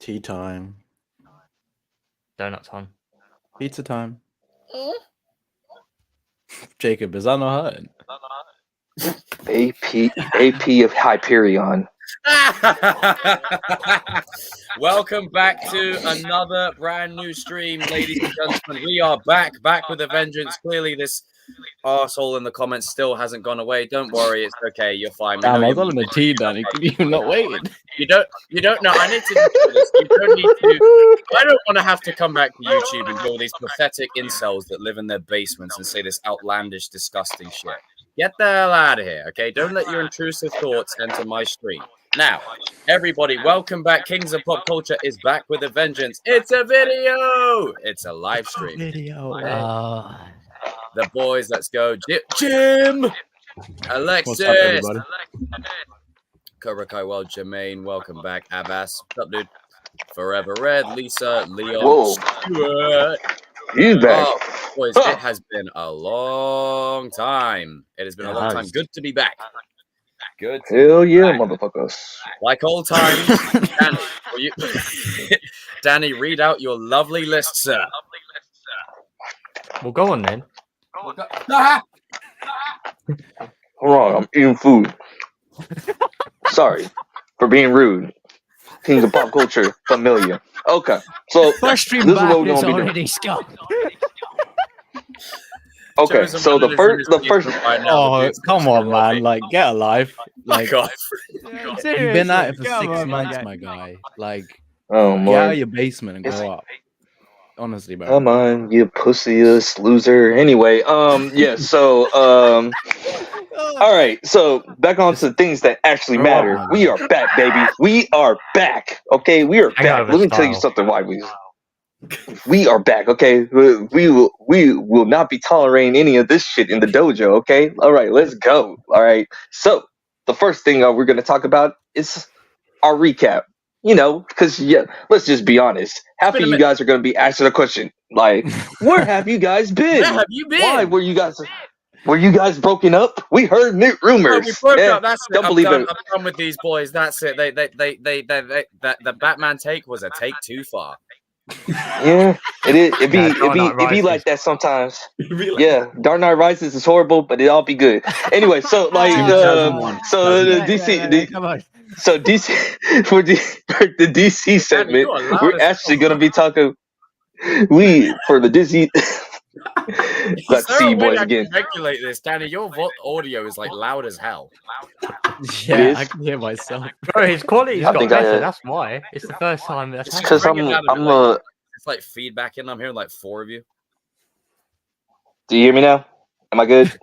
Tea time. Donut time. Pizza time. Jacob, is that not hurting? AP of Hyperion. Welcome back to another brand new stream, ladies and gentlemen. We are back with a vengeance. Clearly, this arsehole in the comments still hasn't gone away. Don't worry, it's okay. You're fine. Damn, I was on the tea, Danny. Could you not wait? You don't know. I need to do this. You don't need to. I don't want to have to come back to YouTube and do all these pathetic incels that live in their basements and say this outlandish, disgusting shit. Get the hell out of here, okay? Don't let your intrusive thoughts enter my stream. Now, everybody, welcome back. Kings of Pop Culture is back with a vengeance. It's a video. It's a live stream. The boys, let's go. Jim, Alexis, what's up, Cobra Kai World, Jermaine, welcome back. Abbas, what's up, dude? Forever Red, Lisa, Leon, Whoa. Stuart. He's back. Oh, boys, it has been a long time. It has been a long time. Good to be back. Good. Hell yeah, motherfuckers. Like old times. Danny, Danny, read out your lovely list, sir. Well, go on then. Hold on, I'm eating food. Sorry for being rude. Kings of Pop Culture, familiar. Okay, so First stream this is back what we're is gonna be already scum. Okay, so the first. Oh, come on, man! Like, get a life. Like, God. you've been at it for 6 months, my guy. Like, Oh get out of my! your basement and grow up. Honestly, bro. Come on, you pussy-ass loser. Anyway, yeah. So, all right. So back on to things that actually matter. We are back, baby. We are back. Okay, we are back. Let me tell you something, why we are back. Okay, we will not be tolerating any of this shit in the dojo. Okay, all right, let's go. All right. So the first thing we're going to talk about is our recap. You know, because let's just be honest. Half of you guys are going to be asking a question like, "Where have you guys been? Where have you been? Why were you guys? Were you guys broken up? We heard rumors. We broke up. That's it. Don't believe it. I'm done with these boys. That's it. The Batman take was a take too far. Yeah, it be like that sometimes. Yeah, Dark Knight Rises is horrible, but it all be good. Anyway, so like, so the DC, Come on. so DC for the DC segment, we're actually gonna be talking. For the DC. Let's see, boys again. Regulate this, Danny. Your audio is like loud as hell. Yeah, I can hear myself. Bro, his quality's I got think better. That's why. It's the first time that's It's because happened. It's like feedback in. I'm hearing like 4 of you. Do you hear me now? Am I good?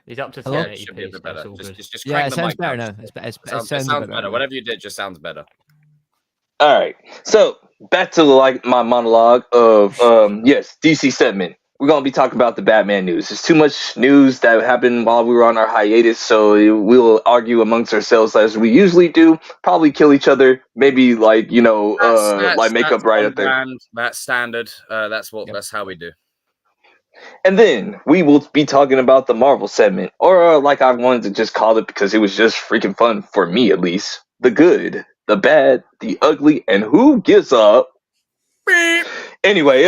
He's up to Hello? 1080p. Should be a bit That's better. all good. Just Yeah, crank it the sounds mic better down. now. It Sounds sounds better. better. Whatever you did just sounds better. All right. So back to like my monologue of yes, DC segment. We're gonna be talking about the Batman news. There's too much news that happened while we were on our hiatus, so we'll argue amongst ourselves as we usually do. Probably kill each other. Maybe like like make up right up there. Brand, that's standard. That's how we do. And then we will be talking about the Marvel segment, or like I wanted to just call it because it was just freaking fun for me at least. The good, the bad, the ugly, and who gives up? Anyway,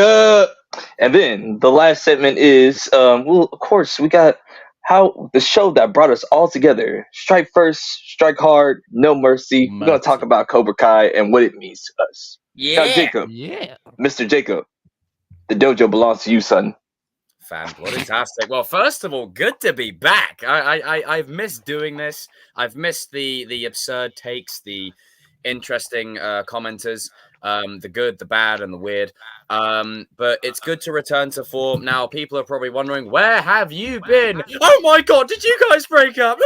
and then the last segment is, well, of course, we got how the show that brought us all together. Strike first, strike hard, no mercy. We're gonna talk about Cobra Kai and what it means to us. Now, Jacob, Yeah. Mr. Jacob, the dojo belongs to you, son. Fantastic. Well, first of all, good to be back. I've missed doing this. I've missed the absurd takes, the interesting commenters, the good, the bad, and the weird. But it's good to return to form. Now, people are probably wondering, where have you been? Oh my God, did you guys break up?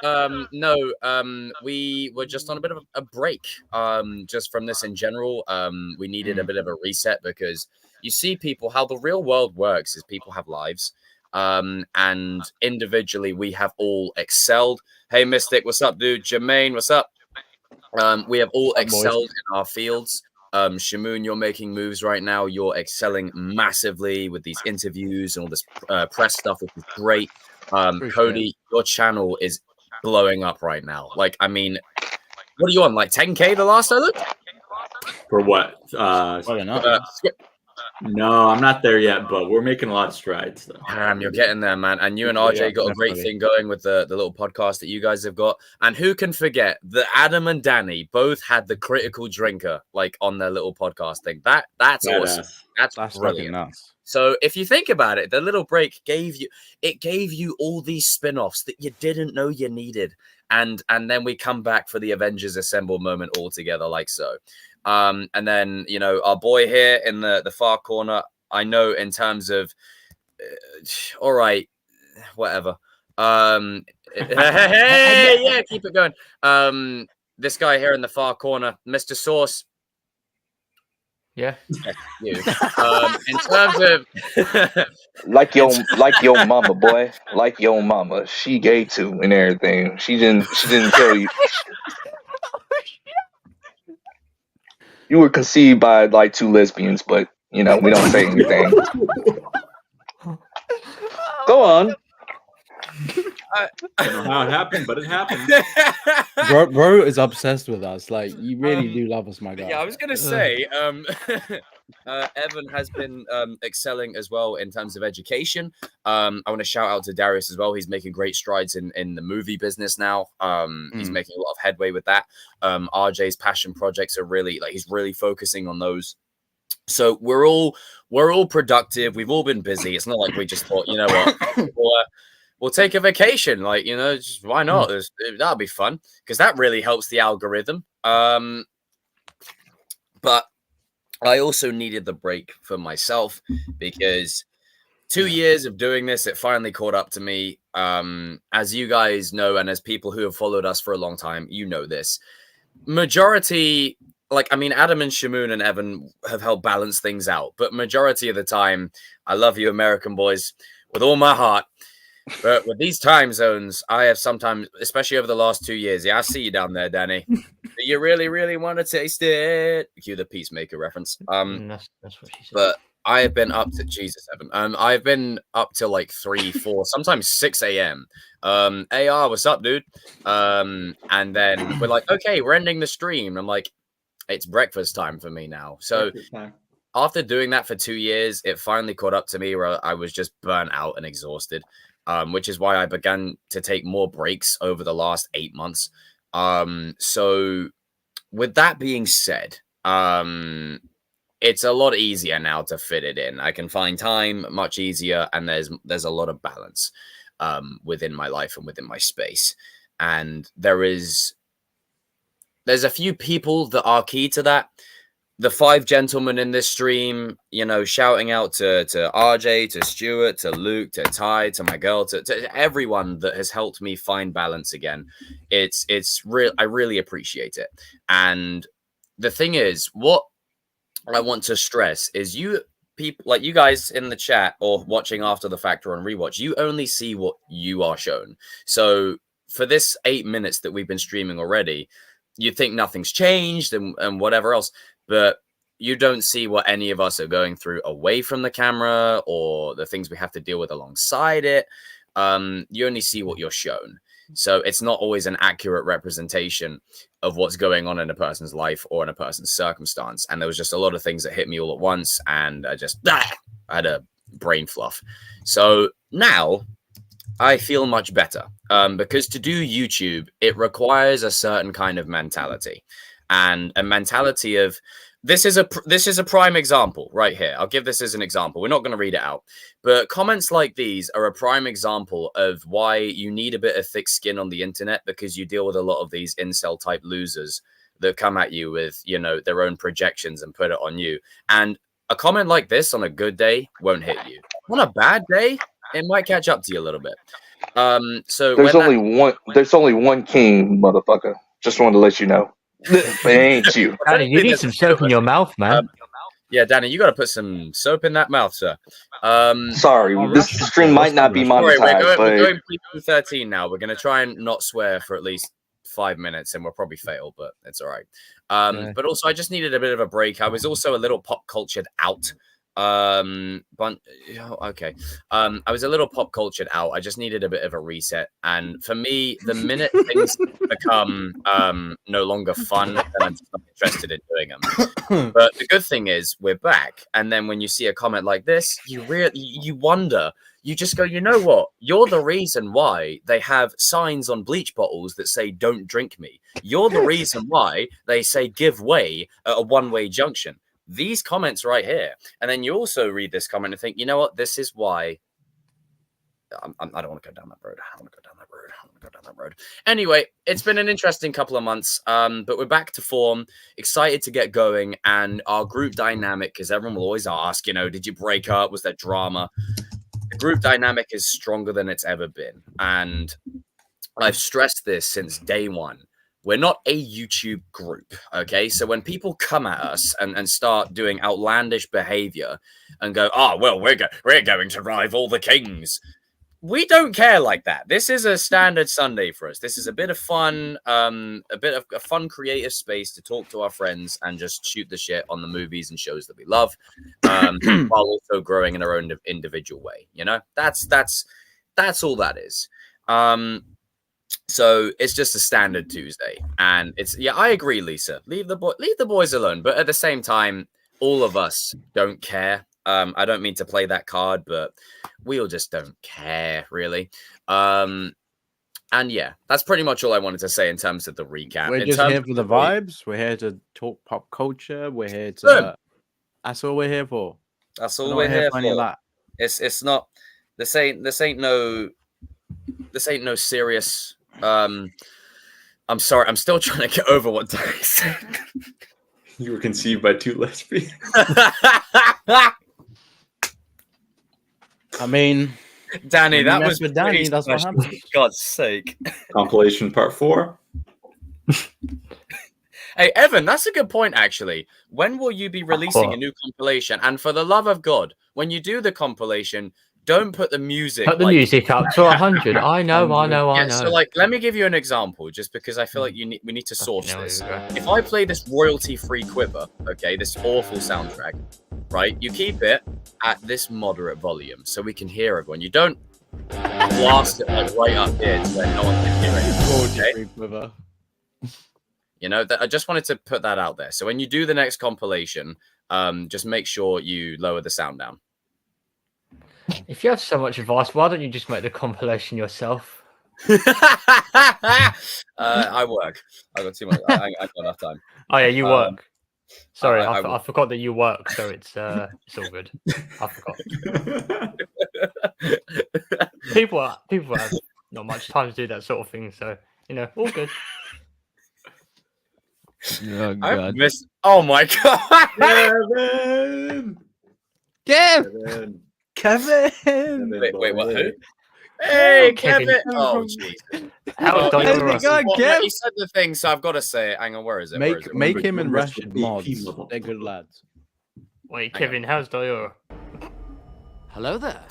No, we were just on a bit of a break. Just from this in general. We needed a bit of a reset because you see people, how the real world works is people have lives. And individually, we have all excelled. Hey, Mystic, what's up, dude? Jermaine, what's up? We have all excelled in our fields. Shamoon, you're making moves right now. You're excelling massively with these interviews and all this press stuff, which is great. Cody, your channel is blowing up right now. Like, I mean, what are you on? Like 10K the last I looked? For what? Probably not. No, I'm not there yet, but we're making a lot of strides. Though. Damn, you're getting there, man. And you and RJ Yeah, got a great definitely. thing going with the little podcast that you guys have got. And who can forget that Adam and Danny both had the critical drinker like on their little podcast thing. That's awesome. Badass. That's That's fucking brilliant. nuts. So if you think about it, the little break gave you all these spin-offs that you didn't know you needed. And then we come back for the Avengers Assemble moment all together, like so. And then, you know, our boy here in the far corner, I know in terms of, all right, whatever. Hey, yeah, keep it going. This guy here in the far corner, Mr. Sauce. Yeah. You. In terms of Like your mama, boy. Like your mama. She gay too and everything. She didn't tell you. You were conceived by like 2 lesbians, but you know, we don't say anything. Go on. I don't know how it happened, but it happened. Bro is obsessed with us. Like, you really do love us, my guy. Yeah, I was gonna say, Evan has been excelling as well in terms of education. I want to shout out to Darius as well. He's making great strides in the movie business now. He's making a lot of headway with that. RJ's passion projects are really he's really focusing on those. So we're all productive. We've all been busy. It's not like we just thought, you know what, we'll take a vacation. Like, you know, just why not? That'll be fun because that really helps the algorithm. But I also needed the break for myself because 2 years of doing this, it finally caught up to me. As you guys know, and as people who have followed us for a long time, you know this. Majority, Adam and Shamoon and Evan have helped balance things out. But majority of the time, I love you, American boys, with all my heart. But with these time zones, I have sometimes, especially over the last 2 years, I see you down there, Danny. Do you really, really want to taste it? Cue the Peacemaker reference. That's what she said. But I have been up to Jesus, Evan. I've been up till like 3, 4, sometimes 6 a.m. AR, what's up, dude? And then we're like, okay, we're ending the stream. I'm like, it's breakfast time for me now. So after doing that for 2 years, it finally caught up to me where I was just burnt out and exhausted. Which is why I began to take more breaks over the last 8 months. So with that being said, it's a lot easier now to fit it in. I can find time much easier, and there's a lot of balance within my life and within my space. And there's a few people that are key to that. The 5 gentlemen in this stream, you know, shouting out to RJ, to Stuart, to Luke, to Ty, to my girl, to everyone that has helped me find balance again. It's real. I really appreciate it. And the thing is, what I want to stress is you people, like you guys in the chat or watching after the fact or on rewatch, you only see what you are shown. So for this 8 minutes that we've been streaming already, you think nothing's changed and whatever else. But you don't see what any of us are going through away from the camera or the things we have to deal with alongside it. You only see what you're shown. So it's not always an accurate representation of what's going on in a person's life or in a person's circumstance. And there was just a lot of things that hit me all at once. And I had a brain fluff. So now I feel much better because to do YouTube, it requires a certain kind of mentality. And a mentality of this is a prime example right here. I'll give this as an example. We're not going to read it out, but comments like these are a prime example of why you need a bit of thick skin on the internet, because you deal with a lot of these incel type losers that come at you with, you know, their own projections and put it on you. And a comment like this on a good day won't hit you. On a bad day, it might catch up to you a little bit. So there's only one king, motherfucker. Just wanted to let you know. It ain't you. Danny, you need some soap in your mouth, man. Yeah, Danny, you got to put some soap in that mouth, sir. Sorry, this stream might not be monetized. We're but going PG-13 now. We're going to try and not swear for at least 5 minutes, and we'll probably fail, but it's all right. But also, I just needed a bit of a break. I was also a little pop cultured out But okay. I was a little pop cultured out. I just needed a bit of a reset. And for me, the minute things become no longer fun, then I'm just not interested in doing them. But the good thing is we're back. And then when you see a comment like this, you wonder. You just go, you know what? You're the reason why they have signs on bleach bottles that say "Don't drink me." You're the reason why they say "Give way" at a one-way junction. These comments right here, and then you also read this comment and think, you know what? This is why. I don't want to go down that road. I don't want to go down that road. I don't want to go down that road. Anyway, it's been an interesting couple of months, but we're back to form. Excited to get going, and our group dynamic, because everyone will always ask, you know, did you break up? Was there drama? The group dynamic is stronger than it's ever been, and I've stressed this since day one. We're not a YouTube group, okay? So when people come at us and start doing outlandish behavior and go, oh, well, we're going to rival the Kings. We don't care like that. This is a standard Sunday for us. This is a bit of fun, a bit of a fun creative space to talk to our friends and just shoot the shit on the movies and shows that we love, while also growing in our own individual way. You know, that's all that is. So it's just a standard Tuesday, and it's I agree, Lisa. Leave the boys alone. But at the same time, all of us don't care. I don't mean to play that card, but we all just don't care, really. And yeah, that's pretty much all I wanted to say in terms of the recap. We're just here for the vibes. We're here to talk pop culture. We're here to. That's all we're here for. That's all we're here for. It's not. This ain't no serious. I'm sorry. I'm still trying to get over what Danny said. You were conceived by two lesbians. I mean, Danny, that was with Danny. That's what happened. For God's sake. Compilation part 4. Hey, Evan, that's a good point, actually. When will you be releasing a new compilation? And for the love of God, when you do the compilation, don't put the music. Put the music up to 100. I know. So, like, let me give you an example, just because I feel like we need to source this. If I play this royalty-free Quiver, okay, this awful soundtrack, right? You keep it at this moderate volume so we can hear everyone. You don't blast it like right up here to where no one can hear it. Okay? You know, I just wanted to put that out there. So when you do the next compilation, just make sure you lower the sound down. If you have so much advice, why don't you just make the compilation yourself? I work. I got too much. I got enough time. Oh yeah, you work. Sorry, I forgot that you work, so it's all good. I forgot. people have not much time to do that sort of thing, so you know, all good. Oh, God. Oh my God, Kevin! Kevin! Wait, what? Who? Hey, Kevin! Oh, jeez. He said the thing, so I've got to say it. Hang on, where is it? Make him and Rashid mods. They're good lads. Wait, Kevin, how's Diora? Hello there.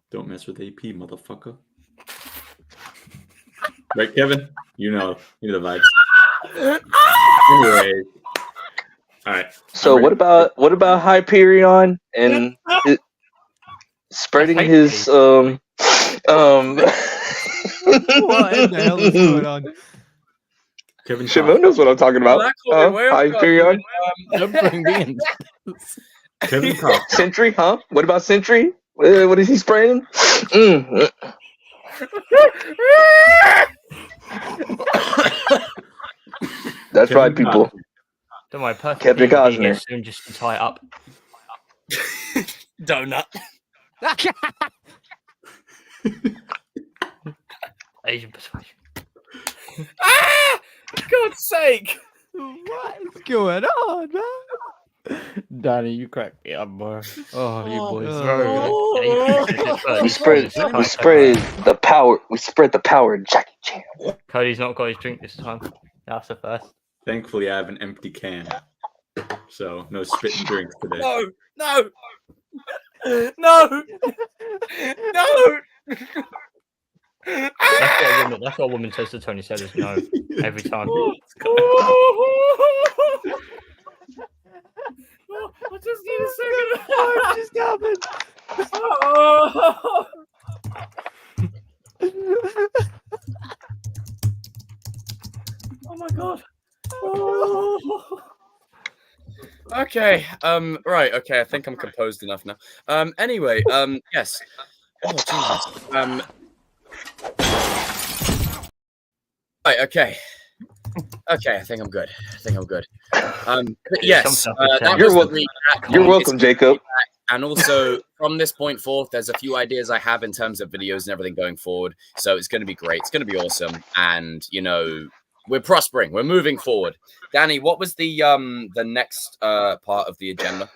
Don't mess with AP, motherfucker. Right, Kevin? You know the vibes. Anyway. All right. So what about Hyperion and spreading his What in the hell is going on? Kevin Shimon knows what I'm talking about. Hyperion. Kevin Cox. Sentry, huh? What about Sentry? What is he spraying? That's Kevin right, people. Costner. Don't worry, perfect. Kevin Costner. Soon, just to tie it up. Donut. Asian persuasion. God's sake! What is going on, man? Danny, you crack me up, bro. Oh, you boys. We spread the power. We spread the power of Jackie Chan. Cody's not got his drink this time. That's the first. Thankfully, I have an empty can. So, no spitting drinks today. No! That's what a woman says to Tony Sellers. No, every time. What just happened? Oh my god. Okay. Right. Okay. I think I'm composed enough now. Anyway. Yes. Oh Jesus. Right. Okay. Okay. I think I'm good. But yes. That You're was welcome. the recap. You're welcome, Jacob. And also, from this point forth, there's a few ideas I have in terms of videos and everything going forward. So it's going to be great. It's going to be awesome. And, you know, we're prospering. We're moving forward. Danny, what was the next part of the agenda?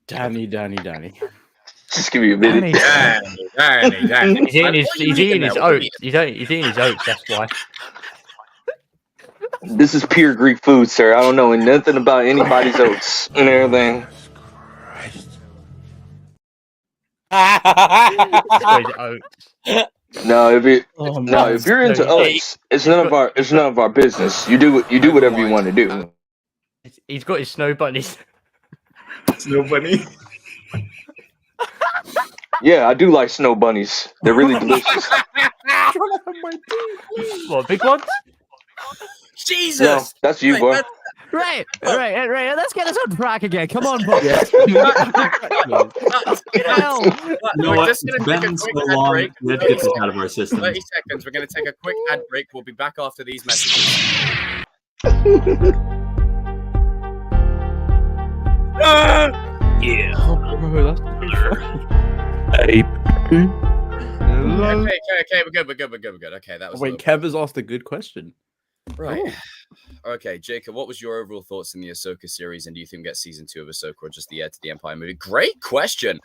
Danny. Just give me a minute. Danny. He's eating his oats. He's eating his oats. That's why. This is pure Greek food, sir. I don't know nothing about anybody's oats and everything. No, if you're into oats, it's none of our business. You do whatever you want to do. He's got his snow bunnies. Snow bunny. Yeah, I do like snow bunnies. They're really delicious. What, big ones? Jesus! No, that's you, boy. Right. Let's get this on track again. Come on, Bob. Yeah. Hell. We're just going to take a It's quick been so ad long. break. Let's get this out of our system. 30 seconds. We're going to take a quick ad break. We'll be back after these messages. Yeah. Oh, Okay, we're good. Okay, that was Wait, Kev has asked a good question. right. Okay, Jacob, what was your overall thoughts in the Ahsoka series, and do you think we get season 2 of Ahsoka or just the Heir to the Empire movie? Great question.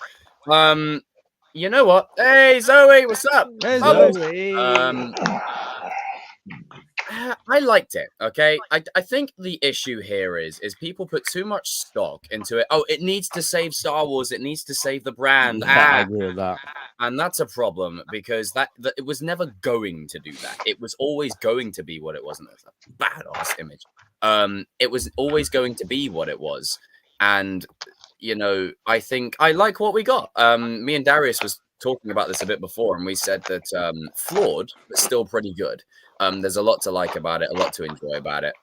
You know what? Hey, Zoe, what's up? Hey, Hello. Zoe. I liked it. Okay, I think the issue here is people put too much stock into it. Oh, it needs to save Star Wars. It needs to save the brand. I agree with that. And that's a problem because that it was never going to do that. It was always going to be what it wasn't. It's a badass image. It was always going to be what it was, and you know, I think I like what we got. Me and Darius was talking about this a bit before, and we said that flawed, but still pretty good. There's a lot to like about it, a lot to enjoy about it.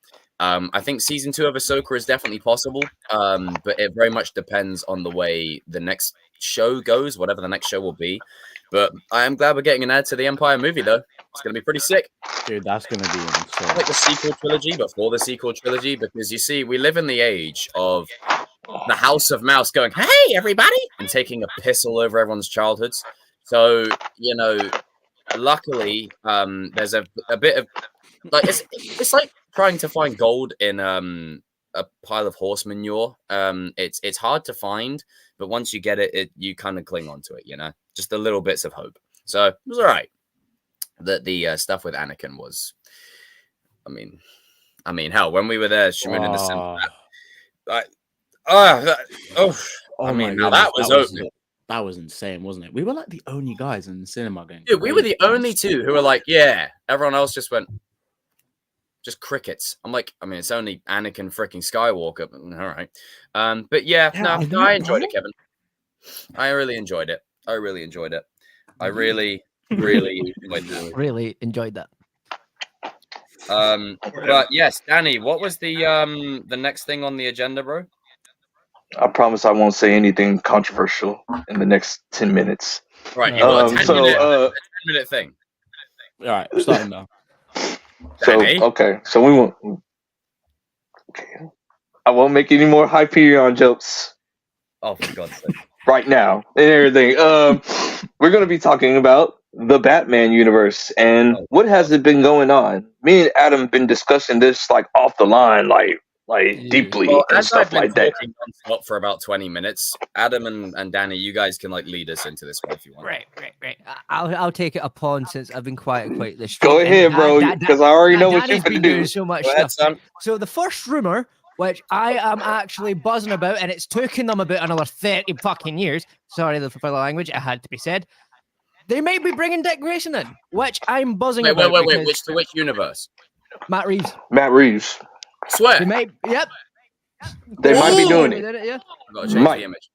I think season 2 of Ahsoka is definitely possible, but it very much depends on the way the next show goes, whatever the next show will be. But I am glad we're getting an Heir to the Empire movie, though. It's going to be pretty sick. Dude, that's going to be insane. Like the sequel trilogy, before the sequel trilogy, because you see, we live in the age of the House of Mouse going, "Hey, everybody!" and taking a piss all over everyone's childhoods. So, you know, luckily, there's a bit of like it's like trying to find gold in a pile of horse manure. It's hard to find, but once you get it, you kind of cling on to it, you know, just the little bits of hope. So it was all right. The stuff with Anakin was, I mean, hell, when we were there, Shimon in the center, I mean, now that was open. That was insane, wasn't it? We were like the only guys in the cinema going. Dude, we were the only two who were like, yeah. Everyone else just went, just crickets. I'm like, I mean, it's only Anakin freaking Skywalker. But, all right. But yeah, no, I enjoyed it, Kevin. I really enjoyed it. I really enjoyed that. Really enjoyed that. But yes, Danny, what was the next thing on the agenda, bro? I promise I won't say anything controversial in the next 10 minutes. Right, you got a 10-minute thing. All right, starting now. Danny? So we won't. Okay, I won't make any more Hyperion jokes. Oh, for God's sake! Right now and everything. We're going to be talking about the Batman universe and what has it been going on. Me and Adam have been discussing this like off the line, like deeply and stuff like that. For about 20 minutes, Adam and Danny, you guys can like lead us into this one if you want. Right. I'll take it upon since I've been quiet this. Go ahead, bro, because I already know what you're going to do. So much ahead, stuff. So the first rumor, which I am actually buzzing about, and it's taken them about another 30 fucking years. Sorry for the language, it had to be said. They might be bringing Dick Grayson in, which I'm buzzing about. Wait. Which universe? Matt Reeves. Swear. They might. Yep. They might be doing They it. did Yeah. I've got to change Might. the image.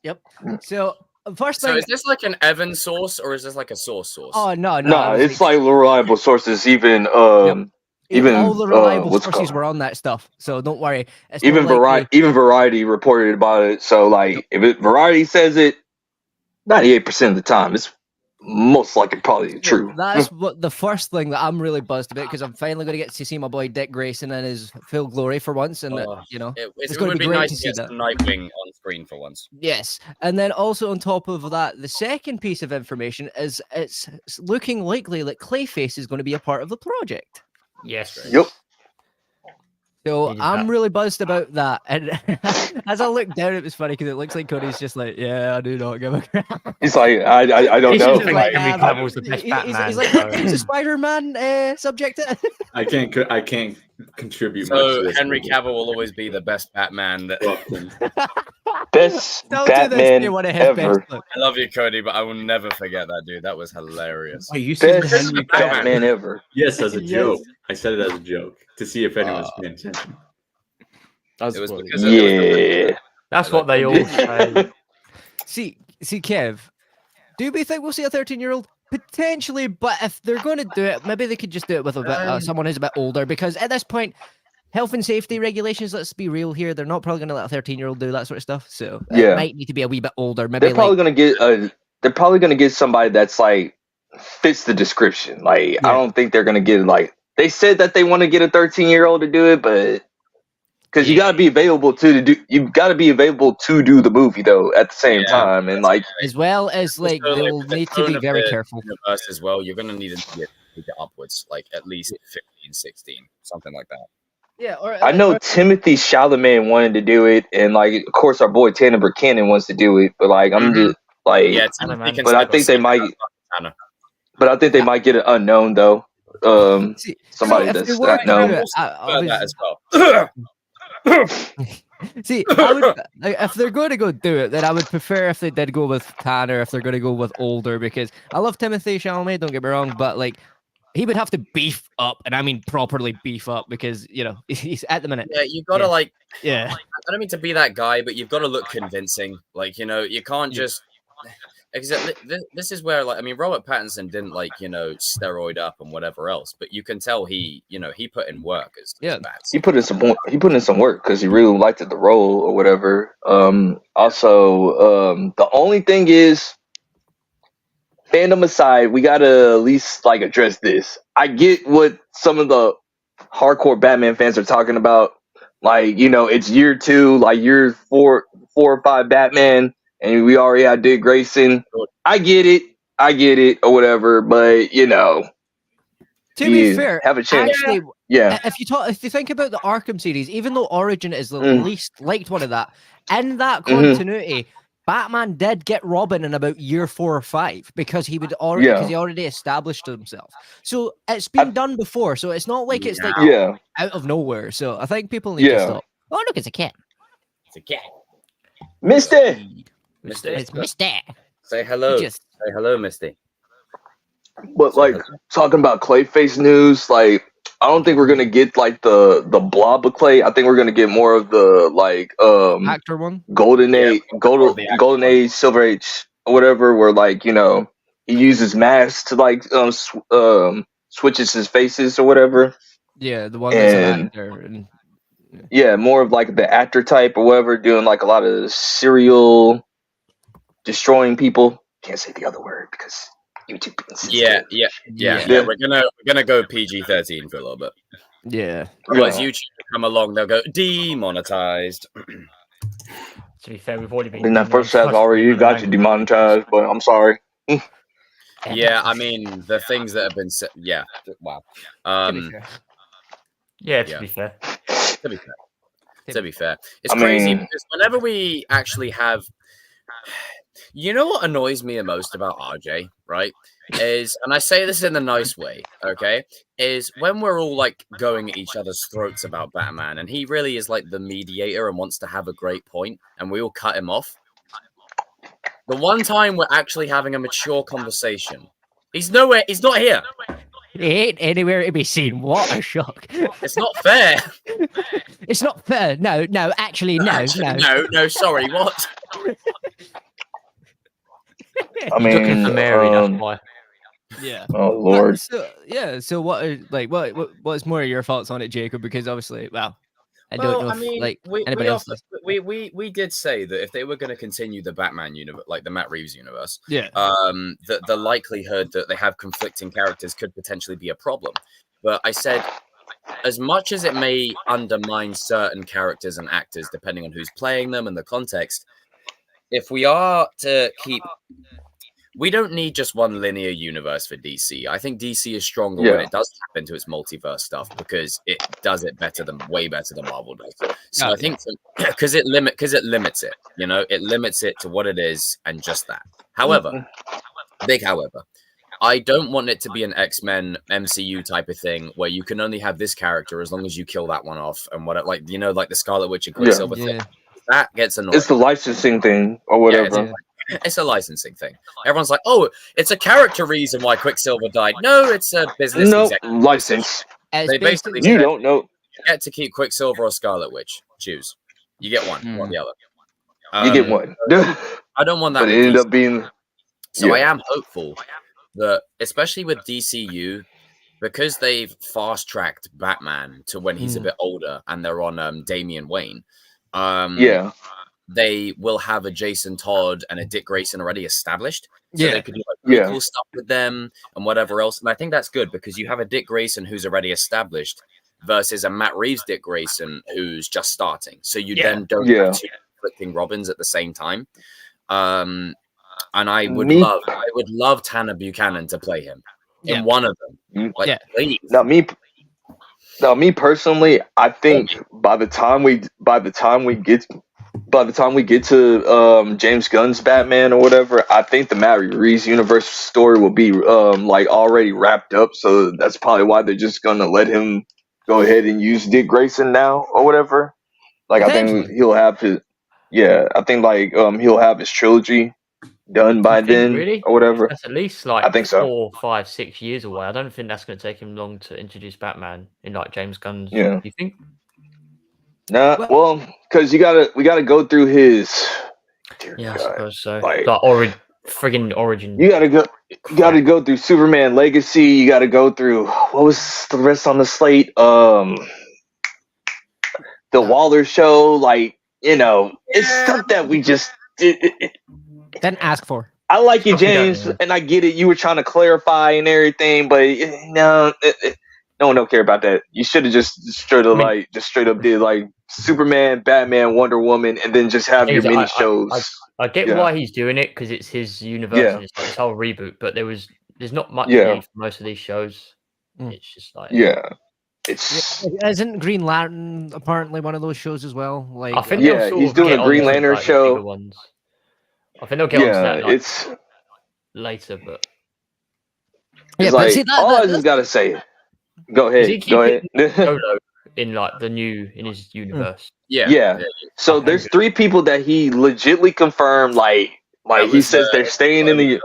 Yep. So first So thing. is this like an Evan source or is this like a source? Oh no, No, it was it's like reliable sources. Even even, all the reliable what's it sources called? were on that stuff, so don't worry. It's even not likely- Variety reported about it. So like, if Variety says it, 98% of the time, it's most likely probably true. That's what the first thing that I'm really buzzed about, because I'm finally going to get to see my boy Dick Grayson in his full glory for once, and you know, It gonna would be be great nice to to see get that. some Nightwing on screen for once. yes. And then also on top of that, the second piece of information is it's looking likely that Clayface is going to be a part of the project. Yes. Yep. So Needed I'm that. really buzzed about that. And as I looked down, it was funny because it looks like Cody's just like, yeah, I do not give a crap. He's like, I don't He's know. just like, Like, Henry but Cavill's the best he's Batman. like, so- he's a Spider-Man subject. I can't contribute much. So to this Henry movie. Cavill will always be the best Batman. That Fuck him. best Don't do this to Batman one of his ever. best. Look, I love you, Cody, but I will never forget that dude. That was hilarious. Are you saying Best Henry Batman. Batman ever. Yes, as a Yes. joke. I said it as a joke to see if anyone's paying attention. That's It was funny. because it was Yeah. That's what they all say. see, Kev, do we think we'll see a 13-year-old? Potentially, but if they're going to do it, maybe they could just do it with a bit someone who's a bit older, because at this point, health and safety regulations, let's be real here, they're not probably going to let a 13-year-old do that sort of stuff. So Yeah. it might need to be a wee bit older. Maybe They're probably like, gonna get somebody that's like fits the description. Like, I Yeah. don't think they're gonna get like, they said that they want to get a 13-year-old to do it, but because you gotta be available to do the movie though at the same Yeah. time, and like, as well as like So, they'll with the need to tone be of very the careful. Universe as well. You're gonna need to get upwards, like at least 15, 16, something like that. Yeah, or I know Timothy Chalamet wanted to do it, and like, of course, our boy Tanner Buchanan wants to do it, but like, I'm Mhm. just like, Yeah, I know, Timothy man. can but I slip think a they secret might, out of Tanner. but I think they might get an unknown though. See, Somebody if they that's were not to known. do it, About that as well. see, I would like, if they're going to go do it, then I would prefer if they did go with Tanner, if they're going to go with older, because I love Timothy Chalamet, don't get me wrong, but like he would have to beef up, and I mean properly beef up, because you know he's at the minute. Yeah, you gotta Yeah. like. Yeah, I don't mean to be that guy, but you've got to look convincing. Like, you know, you can't Yeah. just. Exactly. This is where, like, I mean, Robert Pattinson didn't, like, you know, steroid up and whatever else, but you can tell he put in work as Yeah. Bats. He put in some work because he really liked the role or whatever. Also, the only thing is, fandom aside, we gotta at least like address this. I get what some of the hardcore Batman fans are talking about. Like, you know, it's year 2, like year 4 or 5 Batman, and we already had Dick Grayson. I get it, or whatever. But you know, to be you fair, have a chance. actually, Yeah, if you think about the Arkham series, even though Origin is the Mm. least liked one of that, in that Mhm. continuity, Batman did get Robin in about year 4 or 5 because he already established himself. So it's been done before. So it's not like it's like yeah. out of nowhere. So I think people need to Yeah. stop. Oh look, it's a cat. It's a cat. Misty. Misty. It's Misty. Say hello. Just Say hello, Misty. But like talking about Clayface news, like I don't think we're gonna get like the blob of Clay. I think we're gonna get more of the like actor one. golden age, the actor golden age, silver age, or whatever. Where like, you know, he uses masks to like switches his faces or whatever. Yeah, the one that's an And- actor. And Yeah, more of like the actor type or whatever, doing like a lot of serial destroying people. Can't say the other word because YouTube. Yeah. Yeah. We're gonna go PG-13 for a little bit. yeah. Otherwise, Yeah. YouTube will come along. They'll go demonetized. To be fair, we've already been. And that first has already got you demonetized, but I'm sorry. Yeah, I mean the things that have been said. Yeah, wow. To be fair. Yeah, to Yeah. be fair. To be fair. To be fair, it's I crazy mean- because whenever we actually have, you know what annoys me the most about RJ, right? Is, and I say this in a nice way, okay? Is when we're all like going at each other's throats about Batman, and he really is like the mediator and wants to have a great point, and we all cut him off. The one time we're actually having a mature conversation, he's nowhere. He's not here. He ain't anywhere to be seen. What a shock! It's not fair. It's not fair. No, actually, no. No, sorry, what? I He's looking mean, for Mary. That's why. Yeah. oh Lord. So what are what's more of your thoughts on it, Jacob? Because obviously, well, I don't know if anybody else does. We did say that if they were going to continue the Batman universe, like the Matt Reeves universe, Yeah. The likelihood that they have conflicting characters could potentially be a problem. But I said, as much as it may undermine certain characters and actors, depending on who's playing them and the context, if we are to keep, we don't need just one linear universe for DC. I think DC is stronger when it does tap into its multiverse stuff because it does it way better than Marvel does. So I think because it limits it, you know, it limits it to what it is and just that. However, big however, I don't want it to be an X-Men MCU type of thing where you can only have this character as long as you kill that one off and what, like, you know, like the Scarlet Witch and Quicksilver thing. That gets annoying. It's the licensing thing or whatever. It's a licensing thing. Everyone's like, "Oh, it's a character reason why Quicksilver died." No, it's a business. No license. They basically you don't know. You get to keep Quicksilver or Scarlet Witch. Choose. You get one, or the other. You get one. I don't want that. But it ended up being. So I am hopeful that, especially with DCU, because they've fast tracked Batman to when he's a bit older, and they're on Damian Wayne. They will have a Jason Todd and a Dick Grayson already established. So they could do like really cool stuff with them and whatever else. And I think that's good because you have a Dick Grayson who's already established versus a Matt Reeves Dick Grayson who's just starting. So you then don't have two conflicting Robins at the same time. And I would love Tanner Buchanan to play him in one of them. Like, please. Now me personally, I think by the time we get to James Gunn's Batman or whatever, I think the Matt Reeves universe story will be like already wrapped up. So that's probably why they're just gonna let him go ahead and use Dick Grayson now or whatever. Like I think he'll have his he'll have his trilogy done by then or whatever. That's at least like I think so. 4, 5, 6 years away. I don't think that's going to take him long to introduce Batman in like James Gunn's. Do you think? Nah, well, because we gotta go through his. I suppose so. Like friggin' origin. You gotta go through Superman Legacy. You gotta go through what was the rest on the slate? The Waller Show. Like, you know, it's stuff that we just didn't ask for. I like you, James, and I get it. You were trying to clarify and everything, but no. No one don't care about that. You should have just straight up did like Superman, Batman, Wonder Woman, and then just have your mini shows. I get why he's doing it because it's his universe and it's like his whole reboot. But there's not much need for most of these shows. It's just like isn't Green Lantern apparently one of those shows as well? Like I think he's doing a Green Lantern show. I think they'll get onto that later, but it's like all I just gotta say. Go ahead. Solo in like in his universe. Yeah. So there's 3 people that he legitly confirmed. Like he says they're staying in the.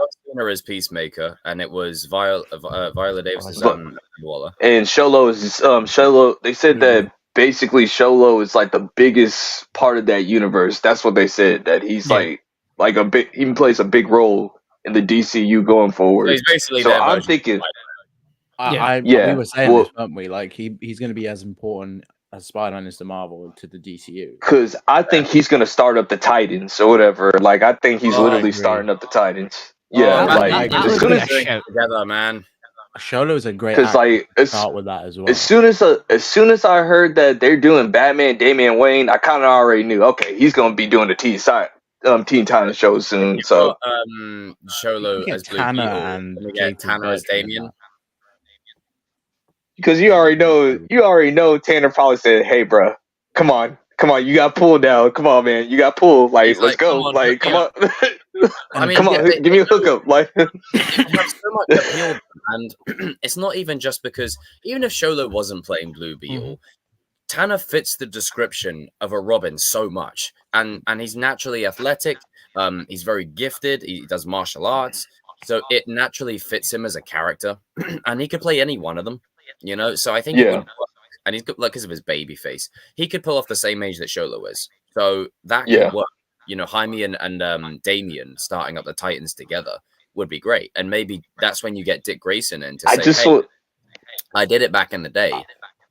As Peacemaker, and it was Viola Davis' son Waller. And Sholo is Sholo. They said that basically Sholo is like the biggest part of that universe. That's what they said. That he's like he plays a big role in the DCU going forward. So he's basically I'm thinking. We were saying this, weren't we? Like he's going to be as important as Spider-Man is to Marvel to the DCU. Because I think he's going to start up the Titans or whatever. Like I think he's literally starting up the Titans. It's going to together, man. Sholo's a great. Because start with that as well. As soon as I heard that they're doing Batman, Damian Wayne, I kind of already knew. Okay, he's going to be doing the Teen Titans show soon. So Sholo as Blue Tanner Beetle, and we get Tanner as Damian. Because you already know Tanner probably said, "Hey, bro, come on, you got pulled now. Come on, man, you got pulled. Like, let's go. Come on. I mean, come on, give me a hookup. Like, you have so much appeal, and it's not even just because even if Sholo wasn't playing Blue Beetle, Tanner fits the description of a Robin so much, and he's naturally athletic. He's very gifted. He does martial arts. so it naturally fits him as a character, and he could play any one of them, you know. So I think it would work. And he's good, like, because of his baby face, he could pull off the same age that Xolo is. So that could work. You know, Jaime and Damian starting up the Titans together would be great. And maybe that's when you get Dick Grayson in to say, hey, I did it back in the day.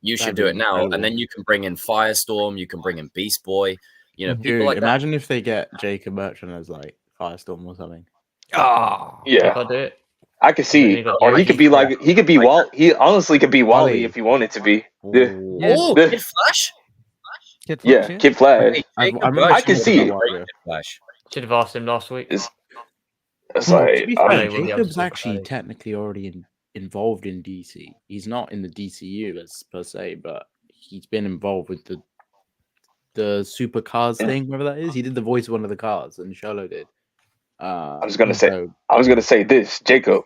You should do it now. Incredible. And then you can bring in Firestorm. You can bring in Beast Boy. You know, people like imagine if they get Jacob Merchant as like Firestorm or something. Oh, yeah. I'll do it. I could see, or he could be like, he could be Wall. He honestly could be Wally if he wanted to be. Oh, Kid Flash. Kid Flash. I can see it. Should have asked him last week. It's like, to be fair, Jacob's actually technically already involved in DC. He's not in the DCU as per se, but he's been involved with the super cars thing, whatever that is. He did the voice of one of the cars, and Xolo did. I was gonna say this, Jacob.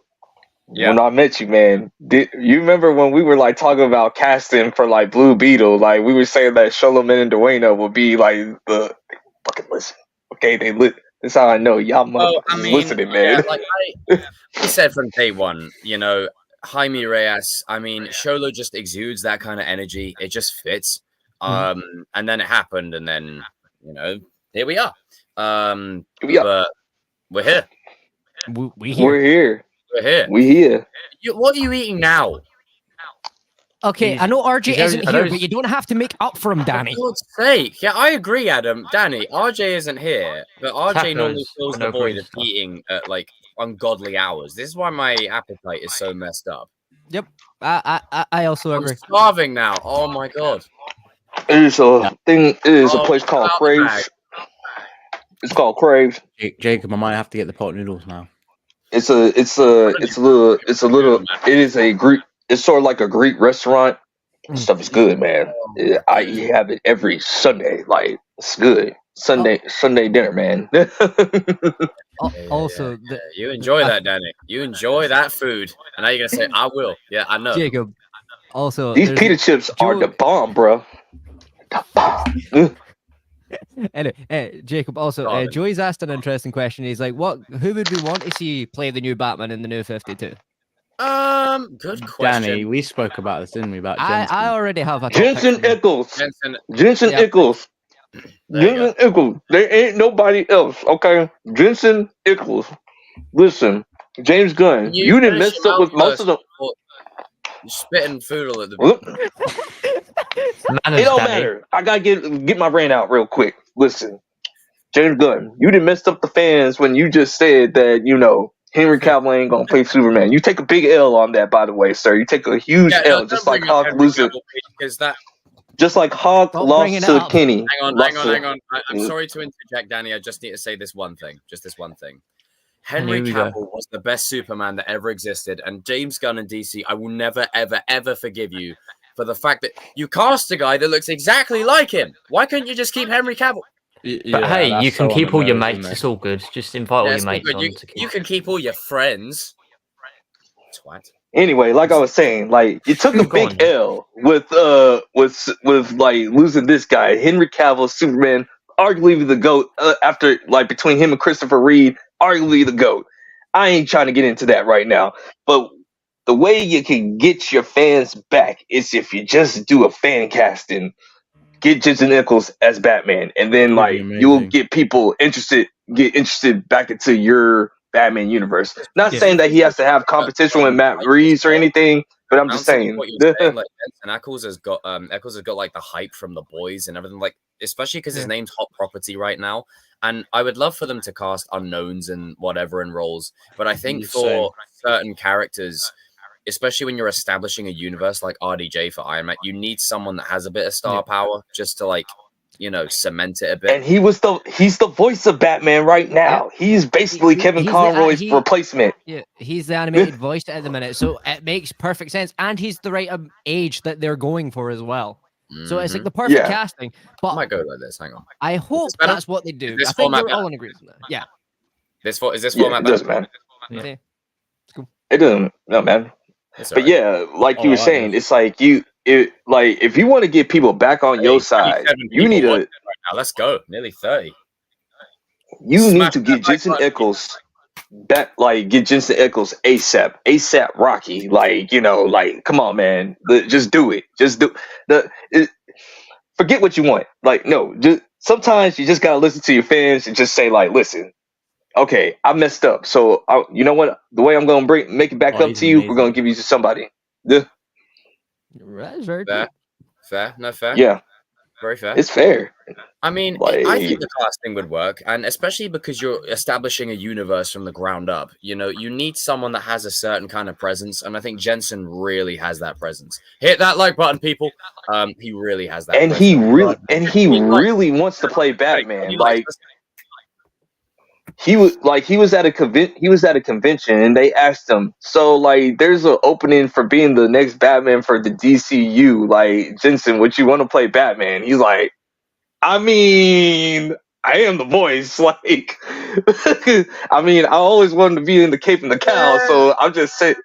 Yeah. When I met you, man, you remember when we were like talking about casting for like Blue Beetle? Like we were saying that Xolo Menendowena would be like the fucking listen. Okay, they lit. That's how I know y'all listening, man. Yeah, like I said from day one, you know, Jaime Reyes. I mean, Xolo just exudes that kind of energy. It just fits. And then it happened, and then you know, here we are. But we're here. We're here. We're here. What are you eating now? Okay, I know RJ isn't here, but you don't have to make up for him, Danny. For God's sake. Yeah, I agree, Adam. Danny, RJ isn't here, but RJ normally fills the void of eating at like ungodly hours. This is why my appetite is so messed up. Yep, I also agree. I'm starving now. Oh my god. It is a thing. It is a place called Craves. It's called Craves. Jacob, I might have to get the pot noodles now. It's a Greek. It's sort of like a Greek restaurant. Stuff is good, man. I have it every Sunday. Like it's good. Sunday dinner, man. Also, you enjoy that, Danny. You enjoy that food, and now you're gonna say, "I will." Yeah, I know. Jacob. Also, these pita chips are the bomb, bro. The bomb. Anyway, Jacob. Also, Joey's asked an interesting question. He's like, who would we want to see play the new Batman in the new 52? Good question. Danny, we spoke about this, didn't we? About I already have a Jensen Ackles. Jensen Ackles. Jensen Ackles. There ain't nobody else. Okay, Jensen Ackles. Listen, James Gunn, you didn't mess up with most of them. You're spitting food all at the. It don't matter. I gotta get my brain out real quick. Listen, James Gunn, you didn't mess up the fans when you just said that Henry Cavill ain't gonna play Superman. You take a big L on that, by the way, sir. You take a huge L, just like Hawk losing. Just like Hawk lost to Kenny. Hang on. I'm sorry to interject, Danny. I just need to say this one thing. Just this one thing. Henry Cavill was the best Superman that ever existed, and James Gunn and DC, I will never, ever, ever forgive you for the fact that you cast a guy that looks exactly like him. Why couldn't you just keep Henry Cavill? But hey, you can keep all your mates. It's all good. Just invite all your mates on. You can keep all your friends. Twat. Anyway, like I was saying, like you took a big L with like losing this guy, Henry Cavill, Superman, arguably the GOAT. After like between him and Christopher Reeve, arguably the GOAT. I ain't trying to get into that right now, but the way you can get your fans back is if you just do a fan casting. Get Jensen Ackles as Batman, and then like you'll get people interested back into your Batman universe. Not saying that he has to have competition with Matt Reeves or anything, but I'm just saying. What you're saying, like Jensen Ackles has got like the hype from The Boys and everything, like especially because his name's hot property right now. And I would love for them to cast unknowns and whatever in roles, but I think for certain characters, especially when you're establishing a universe like RDJ for Iron Man, you need someone that has a bit of star power just to like, cement it a bit. And he's the voice of Batman right now. He's basically Kevin Conroy's replacement. Yeah, he's the animated voice at the minute, so it makes perfect sense. And he's the right age that they're going for as well. So it's like the perfect casting. But I might go like this. Hang on. I hope that's what they do. I think we're all in agreement. Yeah. Is this format? It does, man. Yeah. It's cool. It doesn't. No, man. But yeah, like you were saying, it's like if you want to get people back on your side, you need to. Right now, let's go. Nearly 30. You need to get Jensen Ackles get Jensen Ackles ASAP Rocky. Like, like, come on, man, just do it. Just do forget what you want. Like, no, just sometimes you just gotta listen to your fans and just say, like, listen, okay, I messed up. So you know what? The way I'm gonna make it back up to you, amazing. we're gonna give you to somebody. Yeah. That's very Fair. true. Fair. No, fair. Yeah, Very fair. it's fair. I mean, I think the casting would work, and especially because you're establishing a universe from the ground up. You need someone that has a certain kind of presence, and I think Jensen really has that presence. Hit that like button, people. He really has that. And presence. he really wants to play Batman. Like, he was at a convention and they asked him, so like there's an opening for being the next Batman for the DCU. Like, Jensen, would you want to play Batman? He's like, I mean, I am the voice. Like, I mean, I always wanted to be in the Cape and the Cow, so I'm just saying.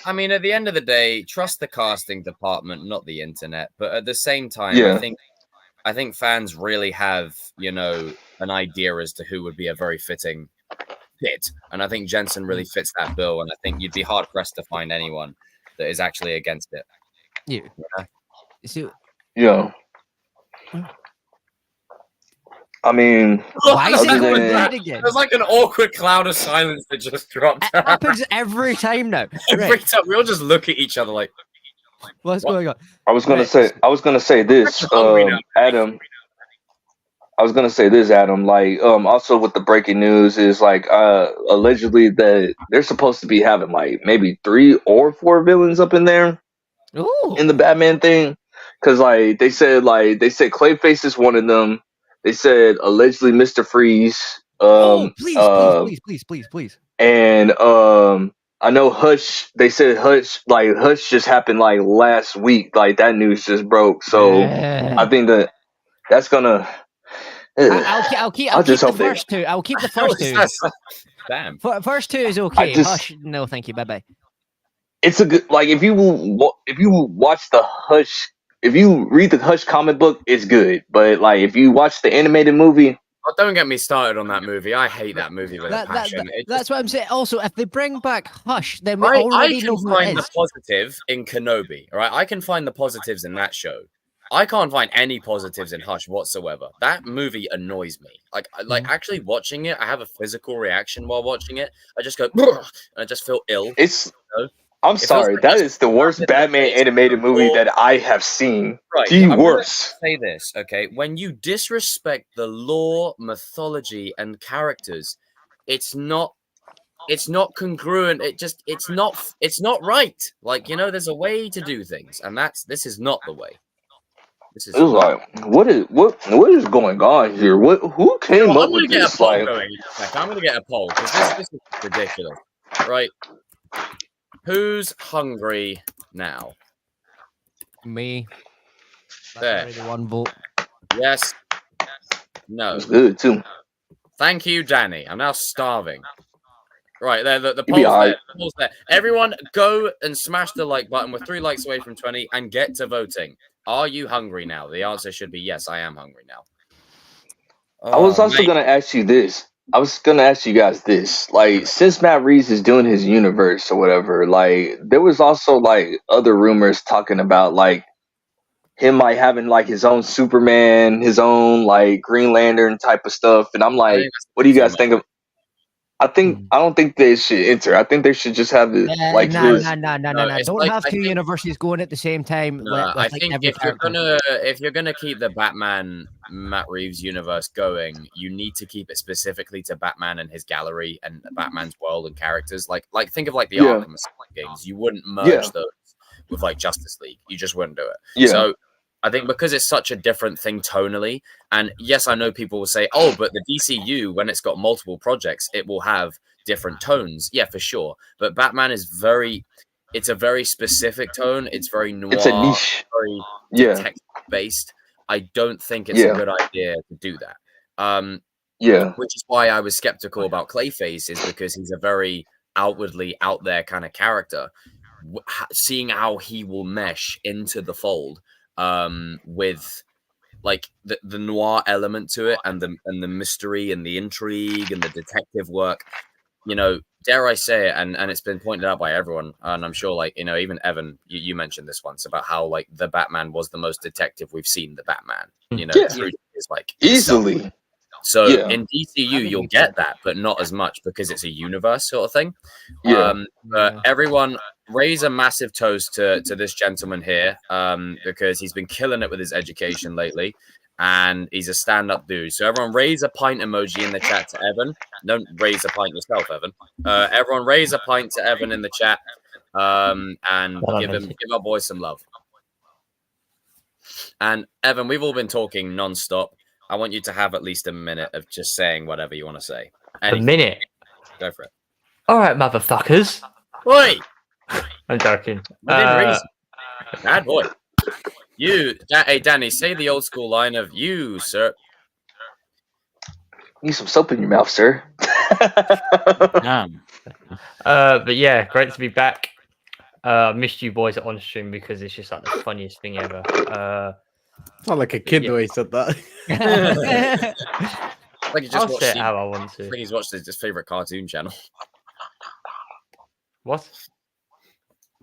I mean, at the end of the day, trust the casting department, not the internet. But at the same time, Yeah. I think fans really have, an idea as to who would be a very fitting fit. And I think Jensen really fits that bill. And I think you'd be hard pressed to find anyone that is actually against it. Yeah. So, Yeah. I mean, why is it other going than- dead again? There's like an awkward cloud of silence that just dropped. It happens every time now. Every Right. time we all just look at each other like, What's What? going on? I was gonna Right. say this, hungry now. Adam. I was gonna say this, Adam. Like, also with the breaking news is like, allegedly that they're supposed to be having like maybe 3 or 4 villains up in there Ooh. in the Batman thing, because like they said Clayface is one of them. They said allegedly Mr. Freeze. Please. And I know Hush. They said Hush just happened like last week. Like, that news just broke. So I think that's gonna. I'll keep I just the hope they- first two. I'll keep the first two. Damn. First two is okay. just- Hush, no, thank you. Bye bye. It's a good, like, if you watch the Hush, if you read the Hush comic book, it's good. But like, if you watch the animated movie, Oh, don't get me started on that movie. I hate that movie with a passion. That's what I'm saying. Also, if they bring back Hush, then we I already know can who it find the is. positive in Kenobi. All right, I can find the positives in that show. I can't find any positives in Hush whatsoever. That movie annoys me. Like actually watching it, I have a physical reaction while watching it. I just go, and I just feel ill. it's. No. I'm feels sorry, like that it's- is the worst Batman animated movie that I have seen. Right, The I'm gonna worst. say this, okay? When you disrespect the lore, mythology, and characters, it's not congruent. It's not right. Like, there's a way to do things, and this is not the way. This is It was like, what is going on here? Who came I'm up gonna with get a this? poll Like, going in a second. I'm gonna get a poll because this is ridiculous, right? Who's hungry now? Me. There. That's already one vote. Yes. No. it's good too. Thank you, Danny. I'm now starving. Right there, the You'll poll's be there. alright. The poll's there. Everyone, go and smash the like button. We're 3 likes away from 20, and get to voting. Are you hungry now? The answer should be yes. I am hungry now. I was also mate. gonna ask you this. I was gonna ask you guys this. Like, since Matt Reeves is doing his universe or whatever, like, there was also like other rumors talking about like him like having like his own Superman, his own like Green Lantern type of stuff. And I'm I like, think that's what do you too guys much. think of? I don't think they should enter. I think they should just have it like No. his. it's Don't like- have I two think- universities going at the same time. No, with, I like, think every if you're character. gonna keep the Batman Matt Reeves universe going, you need to keep it specifically to Batman and his gallery and Batman's world and characters. Like think of like the Yeah. Arkham Asylum games. You wouldn't merge Yeah. those with like Justice League. You just wouldn't do it. Yeah. So I think because it's such a different thing tonally, and yes, I know people will say, "Oh, but the DCU, when it's got multiple projects, it will have different tones." Yeah, for sure. But Batman is it's a very specific tone. It's very noir. It's a niche. Very Yeah. detective based. I don't think it's Yeah. a good idea to do that. Yeah. Which is why I was skeptical about Clayface, is because he's a very outwardly out there kind of character. Seeing how he will mesh into the fold with like the noir element to it, and the mystery and the intrigue and the detective work. You know, dare I say it, and it's been pointed out by everyone, and I'm sure, like, you know, even Evan, you mentioned this once about how, like, the Batman was the most detective we've seen the Batman. You know, through his, like, easily. stuff. So in DCU, you'll get that, but not as much because it's a universe sort of thing. But everyone, raise a massive toast to this gentleman here, because he's been killing it with his education lately, and he's a stand-up dude. So everyone raise a pint emoji in the chat to Evan. Don't raise a pint yourself, Evan. Everyone raise a pint to Evan in the chat, and give our boy some love. And Evan, we've all been talking non-stop. I want you to have at least a minute of just saying whatever you want to say. Anything. A minute? Go for it. All right, motherfuckers. Oi! I'm joking. Within reason. Bad boy. Hey, Danny, say the old school line of you, sir. Need some soap in your mouth, sir. Damn. But yeah, great to be back. Missed you boys on stream because it's just like the funniest thing ever. Not like a kid the way he said that. Like he just I'll watched say it how I want to. I think he's watched his favorite cartoon channel. What?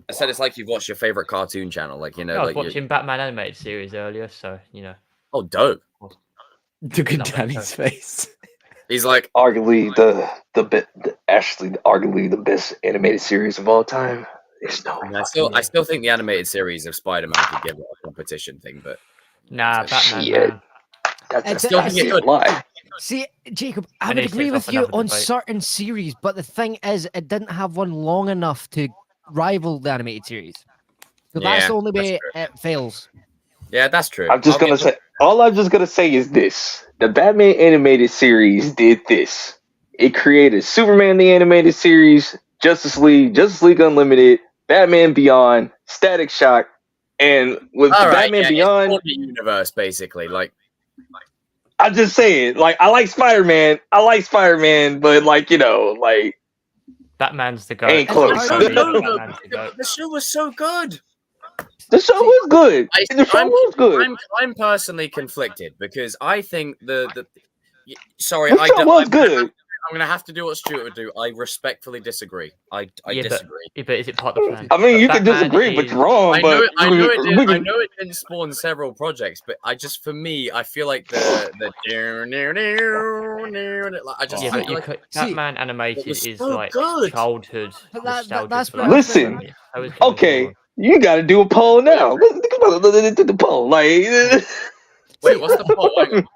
I said it's like you've watched your favorite cartoon channel, like, you know, I was like watching Batman animated series earlier, so you know. Oh, dope! Look at Danny's face. He's like arguably arguably the best animated series of all time. There's no. I still think the animated series of Spider-Man could give it a competition thing, but nah, Batman. Shit. Man. That's still a good. lie. See, Jacob, I And would it's agree off with you another on debate. certain series, but the thing is, it didn't have one long enough to rival the animated series. So that's Yeah, the only that's way true. it fails. Yeah, that's true. I'm just gonna say. All I'm just gonna say is this: the Batman animated series did this. It created Superman the animated series, Justice League Unlimited, Batman Beyond, Static Shock, and with Batman Beyond, it's the universe basically. Like, I'm just saying, like, I like Spider-Man, but like, you know, like, Batman's the goat. Ain't close. Batman's the goat. the show was so good. the show was good. The show was good. I'm personally conflicted because I think sorry, The show was good. I'm gonna have to do what Stuart would do. I respectfully disagree. I disagree. But is it part of the plan? I mean, you can Batman disagree, but is- you're wrong. I know, But I know it didn't spawn several projects, but for me, I feel like the like, I just Yeah, I but feel like Batman it animated was is so like good. childhood. But nostalgia that's for what like- Listen, So is Kevin okay, Conroy. you got to do a poll now. Let's do the poll. Like, wait, what's the poll? Hang on.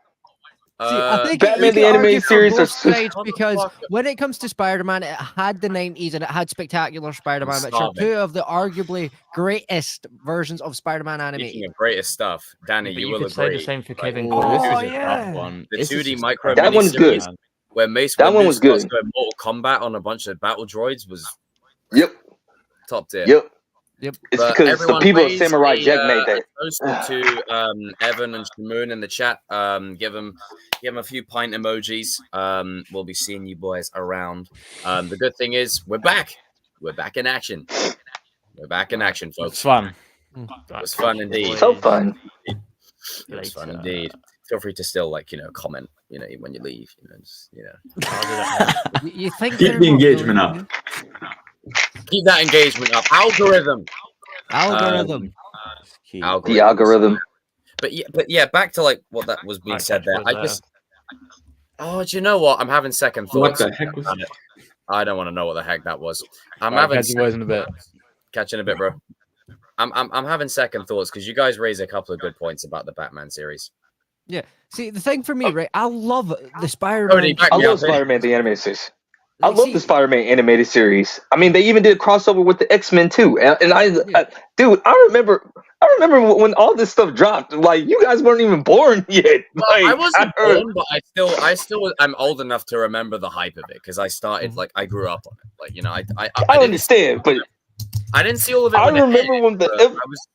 I think Batman you the could argue animated for series both are sides Motherfucker. because when it comes to Spider-Man, it had the 90s and it had Spectacular Spider-Man, which are Starving. two of the arguably greatest versions of Spider-Man Speaking animated. of greatest stuff, Danny, But you you will could say agree. the same for Like, Kevin Oh, this Conroy. is a tough one. The This is 2D just micro That one's good. miniseries where Mace That one Windu was starts good. going Mortal Kombat on a bunch of battle droids was yep, top tier. yep. Yep. It's But because the everyone people of raise Samurai a, Jack made that. a toast to Evan and Shamoon in the chat. Give them a few pint emojis. We'll be seeing you boys around. The good thing is we're back. We're back in action. We're back in action, It's folks. fun. It was fun indeed. So fun. It was fun Later. indeed. Feel free to still comment, when you leave, just, You think Keep they're the not engagement really- up. keep that engagement up. Algorithm. Algorithm. Key. The algorithm. But yeah, back to like what that was being Right, said there. catch I you just, do you know what? I'm having second What thoughts. the heck was that? I don't want to know what the heck that was. I'm Right, having catch you boys in a bit. catching a bit, bro. I'm having second thoughts because you guys raise a couple of good points about the Batman series. Yeah. See, the thing for me, right? I love the Cody, Spider-Man. back I me up, love baby. Spider-Man the animated series. I Like, love see, the Spider-Man animated series. I mean, they even did a crossover with the X-Men too. And dude, I remember when all this stuff dropped. Like, you guys weren't even born yet. Like, I wasn't heard- born, but I'm old enough to remember the hype of it because I started like I grew up on it. Like I I understand, but I didn't see all of it. I when it remember aired, when the but I was,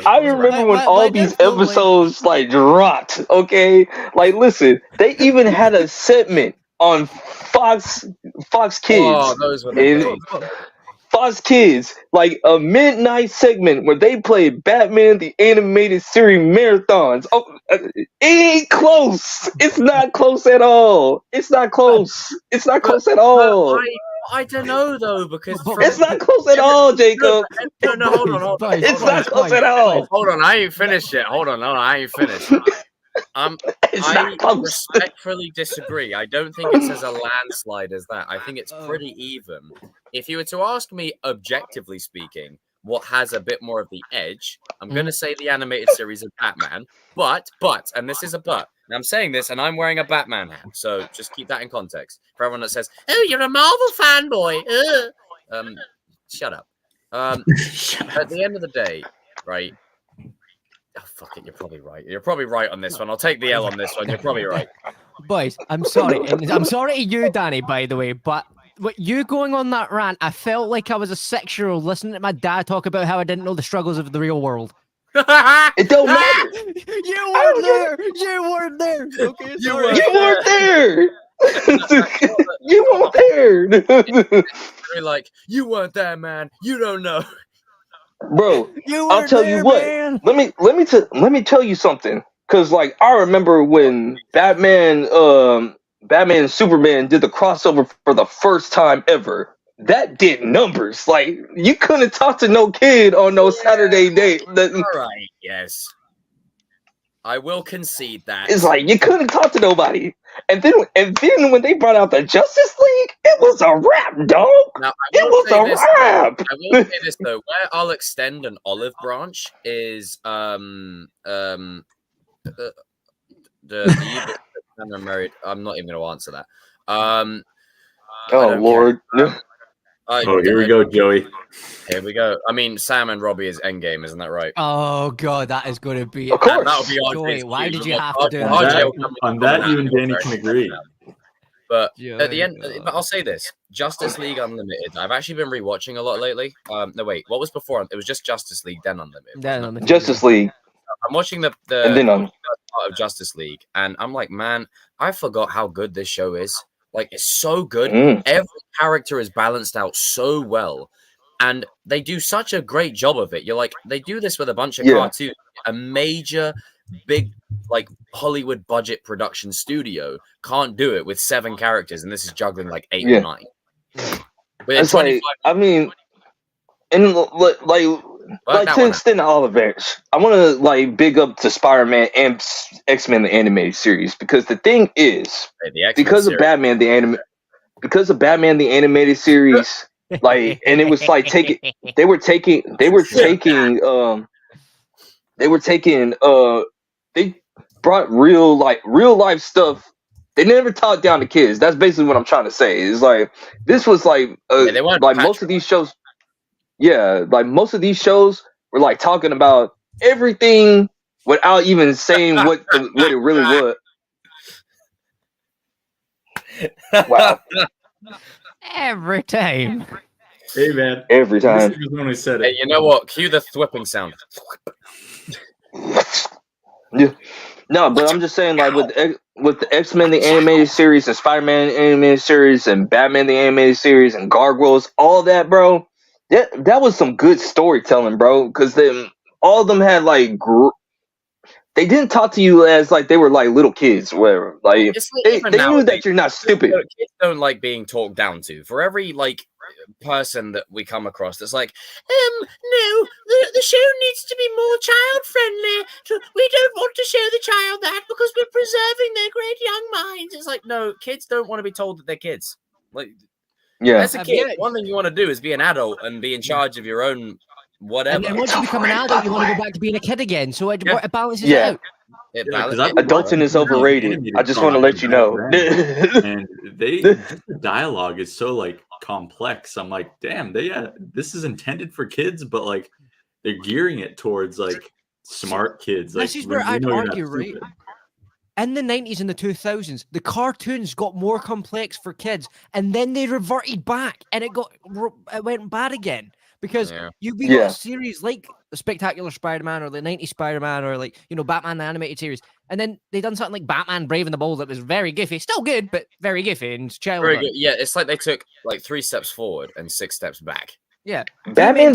I was remember around. when But all there's these no way- episodes like dropped. Okay, like listen, they even had a segment on Fox Kids. Oh, those were the And- days. Fox Kids like a midnight segment where they play Batman the Animated Series marathons. Oh, it ain't close. It's not close at all. It's not close. It's not close at all. I don't know though, because It's not close at all, Jacob. No, hold on. It's not close at all. Hold on, I ain't finished yet. Hold on, no, I ain't finished. It's I not close. respectfully disagree. I don't think it's as a landslide as that. I think it's pretty even. If you were to ask me, objectively speaking, what has a bit more of the edge, I'm going to say the animated series of Batman. But, and this is a but, and I'm saying this, and I'm wearing a Batman hat, so just keep that in context. For everyone that says, "Oh, you're a Marvel fanboy," shut up. At the end of the day, right? Oh, fuck it, you're probably right. You're probably right on this one. I'll take the L on this one. You're probably right. Boys, I'm sorry. And I'm sorry to you, Danny, by the way, but with you going on that rant, I felt like I was a 6-year-old listening to my dad talk about how I didn't know the struggles of the real world. It don't matter. You weren't there. You weren't there. Okay, You weren't there. You weren't there. You're like, you weren't there, man. You don't know. Bro, I'll tell you what. Man. Let me tell you something. Cause like I remember when Batman and Superman did the crossover for the first time ever. That did numbers. Like you couldn't talk to no kid on no Saturday day. All right, yes. I will concede that. It's like you couldn't talk to nobody. And then when they brought out the Justice League, it was a wrap, dog. Now, It was a wrap. I will say this though, where I'll extend an olive branch is the I'm married. I'm not even going to answer that. Oh Lord. Here we go, Joey. Here we go. I mean, Sam and Robbie is Endgame, isn't that right? Oh god, that is going to be. Of course. That'll be Joey, why did you have RJ to do On that, you and Danny can agree. But at the end, but I'll say this: Justice League Unlimited. I've actually been rewatching a lot lately. No, wait, what was before? It was just Justice League, then Unlimited. Justice League. I'm watching the And then part of Justice League, and I'm like, man, I forgot how good this show is. Like, it's so good. Every character is balanced out so well, and they do such a great job of it. You're like, they do this with a bunch of cartoons. A major, big, like Hollywood budget production studio can't do it with 7 characters, and this is juggling like 8 or 9. It's like, I mean, and like to extend the olive branch, I want to like big up to Spider-Man and X-Men the animated series, because the thing is, because of Batman the animated series, like, and it was like they were taking they brought real life stuff. They never talked down to kids. That's basically what I'm trying to say. It's like this was like like most of these shows. Yeah, like most of these shows were like talking about everything without even saying what it really was. Wow. Every time. Hey man. Every time. This is when we said it. Hey, you know what? Cue the thwipping sound. Yeah. No, but I'm just saying, like with the X-Men the animated series and Spider-Man animated series and Batman the animated series and Gargoyles, all that, bro. That was some good storytelling, bro. Because then all of them had like they didn't talk to you as like they were like little kids, whatever. Like they knew that you're not stupid. Kids don't like being talked down to. For every like person that we come across that's like, no, the show needs to be more child friendly. We don't want to show the child that because we're preserving their great young minds. It's like, no, kids don't want to be told that they're kids. Like, yeah, as a kid, one thing you want to do is be an adult and be in charge of your own whatever. And then once you become an adult, you want to go back to being a kid again. So it balances out. Adulting is overrated. I just want to let you know. And the dialogue is so like complex. I'm like, damn, this is intended for kids, but like they're gearing it towards like smart kids. Like, this is where I'd argue, right? In the 90s and the 2000s, the cartoons got more complex for kids, and then they reverted back, and it went bad again. Because we got a series like the Spectacular Spider-Man or the 90s Spider-Man or like, you know, Batman the animated series. And then they done something like Batman Brave and the Bold that was very giffy. Still good, but very giffy and childhood. Very good. Yeah, it's like they took like 3 steps forward and 6 steps back. Yeah. Batman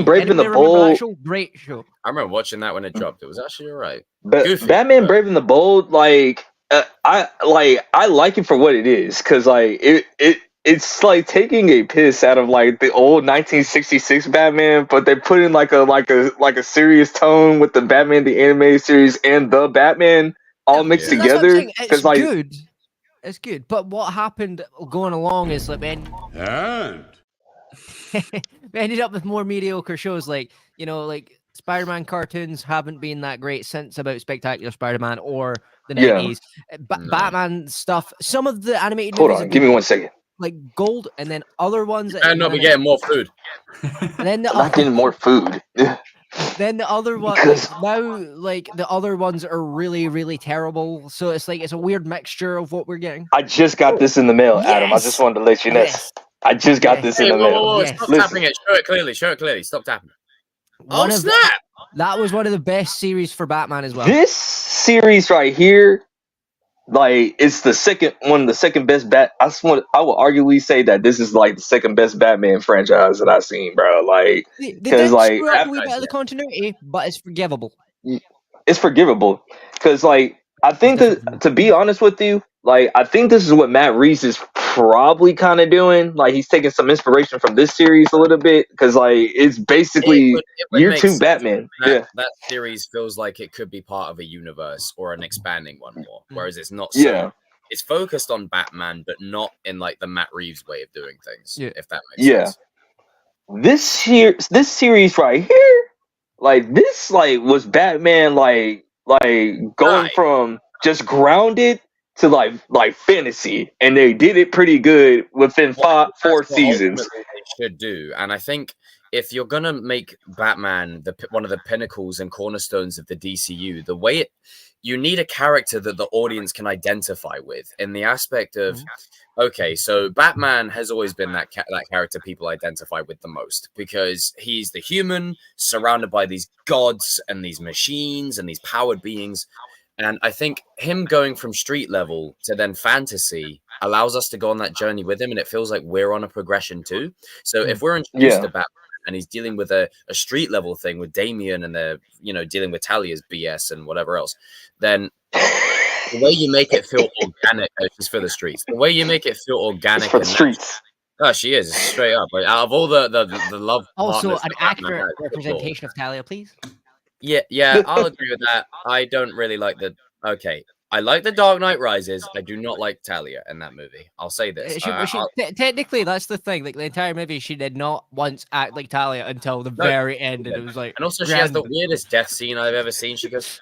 Brave and the Bold. Great show. I remember watching that when it dropped. It was actually alright. But Batman Brave and the Bold, like I like it for what it is, because like it's like taking a piss out of like the old 1966 Batman, but they put in like a serious tone with the Batman the animated series and the Batman all mixed together. It's like good. It's good, but what happened going along is like, man, we ended up with more mediocre shows, like, you know, like Spider-Man cartoons haven't been that great since about Spectacular Spider-Man or the 90s. Batman stuff, some of the animated movies. Hold on, give me 1 second. Like gold, and then other ones. And not be getting more food. And then I'm not getting more food. Then the other ones now, like the other ones are really, really terrible. So it's like it's a weird mixture of what we're getting. I just got this in the mail, Adam. I just wanted to let you know. I just got this in the mail. Stop tapping it. Show it clearly. Show it clearly. Stop tapping. Oh, snap! That was one of the best series for Batman as well. This series right here, like, it's one of the second best I would arguably say that this is like the second best Batman franchise that I've seen, bro. Like, because like a wee bit of the continuity, but it's forgivable. It's forgivable because, like, I think that, to be honest with you, like, I think this is what Matt Reeves is probably kind of doing. Like, he's taking some inspiration from this series a little bit, because like it's basically year 2 Batman. That series feels like it could be part of a universe or an expanding one more, whereas it's not. It's focused on Batman, but not in like the Matt Reeves way of doing things. If that makes sense. This series right here, like, this like was Batman like going from just grounded to like fantasy, and they did it pretty good within 4 seasons. They should do, and I think if you're gonna make Batman one of the pinnacles and cornerstones of the DCU, the way you need a character that the audience can identify with, in the aspect of, okay, so Batman has always been that character people identify with the most, because he's the human surrounded by these gods and these machines and these powered beings. And I think him going from street level to then fantasy allows us to go on that journey with him, and it feels like we're on a progression too. So if we're introduced to Batman and he's dealing with a street level thing with Damian, and they're, you know, dealing with Talia's BS and whatever else, then the way you make it feel organic is for the streets. The way you make it feel organic for the streets. Oh, she is straight up. Like, out of all the love. Also, an accurate representation of Talia, please. Yeah, I'll agree with that. I don't really like I like The Dark Knight Rises. I do not like Talia in that movie. I'll say this. Technically, that's the thing. Like, the entire movie, she did not once act like Talia until the very end, and it was like. And also, she has the weirdest death scene I've ever seen. She goes.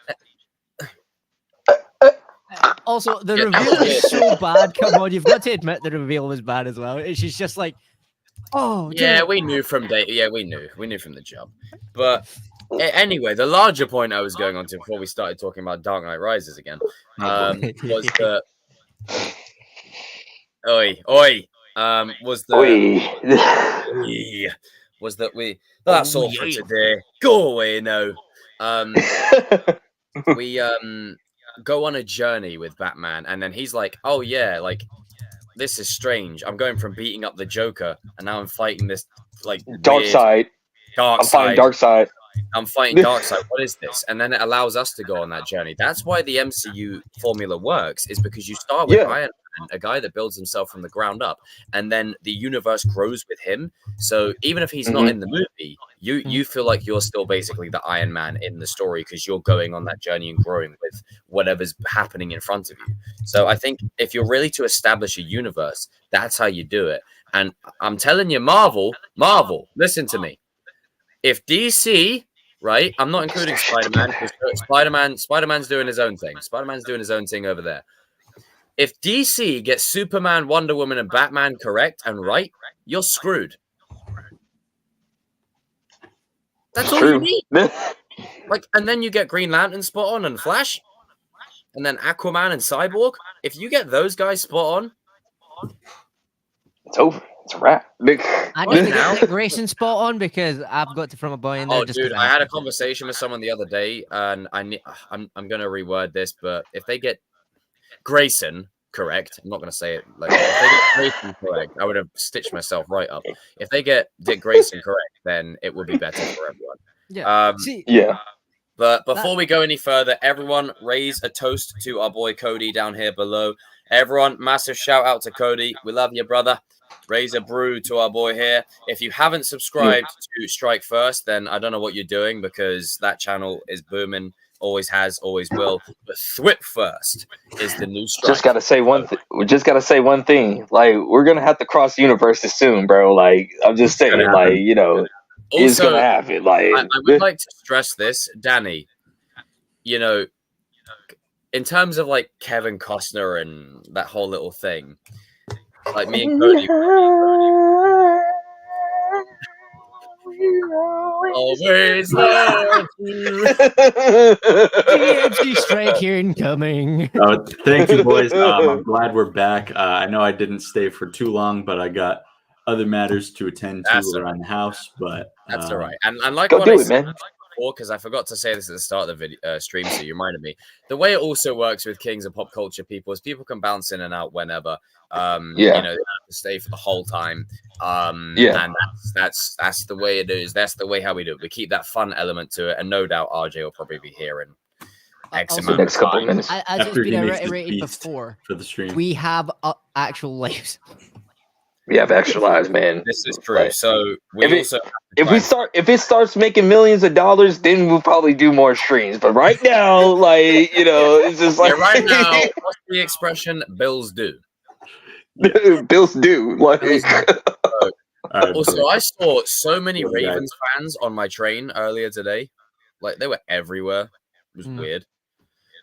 Also, the reveal is so bad. Come on, you've got to admit the reveal was bad as well. She's just like, oh, yeah, we knew from day. Yeah, we knew from the jump. But anyway, the larger point I was going on to before we started talking about Dark Knight Rises again was the that's all for today. Go away now. We go on a journey with Batman, and then he's like, oh yeah, like, this is strange. I'm going from beating up the Joker, and now I'm fighting this like Darkseid. I'm fighting Darkseid. What is this? And then it allows us to go on that journey. That's why the MCU formula works, is because you start with Iron Man, a guy that builds himself from the ground up, and then the universe grows with him. So even if he's not in the movie, you feel like you're still basically the Iron Man in the story, because you're going on that journey and growing with whatever's happening in front of you. So I think if you're really to establish a universe, that's how you do it. And I'm telling you, Marvel, listen to me. If DC, right, I'm not including Spider-Man, because Spider-Man's doing his own thing. Spider-Man's doing his own thing over there. If DC gets Superman, Wonder Woman, and Batman correct and right, you're screwed. That's all you need. Like, and then you get Green Lantern spot on and Flash, and then Aquaman and Cyborg. If you get those guys spot on, it's over. It's a wrap. I need to get Dick Grayson spot on, because I've got to throw a boy in there. Oh, dude, I had a conversation with someone the other day, and I'm going to reword this, but if they get Grayson, correct, I'm not going to say it like if they get Grayson correct, I would have stitched myself right up. If they get Dick Grayson correct, then it would be better for everyone. Yeah. But before we go any further, everyone raise a toast to our boy Cody down here below. Everyone, massive shout out to Cody. We love you, brother. Raise a brew to our boy here. If you haven't subscribed to Strike First, then I don't know what you're doing, because that channel is booming. Always has, always will. But Thwip First is the new Strike. Just gotta say one thing. We just gotta say one thing. Like, we're gonna have to cross universes soon, bro. Like, I'm just saying, like, you know, it's gonna happen. Like, I would like to stress this, Danny. You know, in terms of like Kevin Costner and that whole little thing, like me and Cody. Always love you. TNT strike here incoming. Thank you, boys. I'm glad we're back. I know I didn't stay for too long, but I got other matters to attend to around the house. But that's all right. And like go what do I it, said man. before, because I forgot to say this at the start of the video stream, so you reminded me. The way it also works with Kings of Pop Culture people is people can bounce in and out whenever. You know, they don't have to stay for the whole time. And that's the way it is. That's the way how we do it. We keep that fun element to it, and no doubt RJ will probably be here in X Also, amount next of couple time. minutes. As it's After he been makes his reiterated beast before, for the stream. we have actual lives. We have extra lives, man. This is true. Like, So we if it starts making millions of dollars, then we'll probably do more streams. But right now, like, you know, it's just like right now, what's the expression? Bills do. bills do. Like, Also, I saw so many Ravens fans on my train earlier today. Like, they were everywhere. It was weird.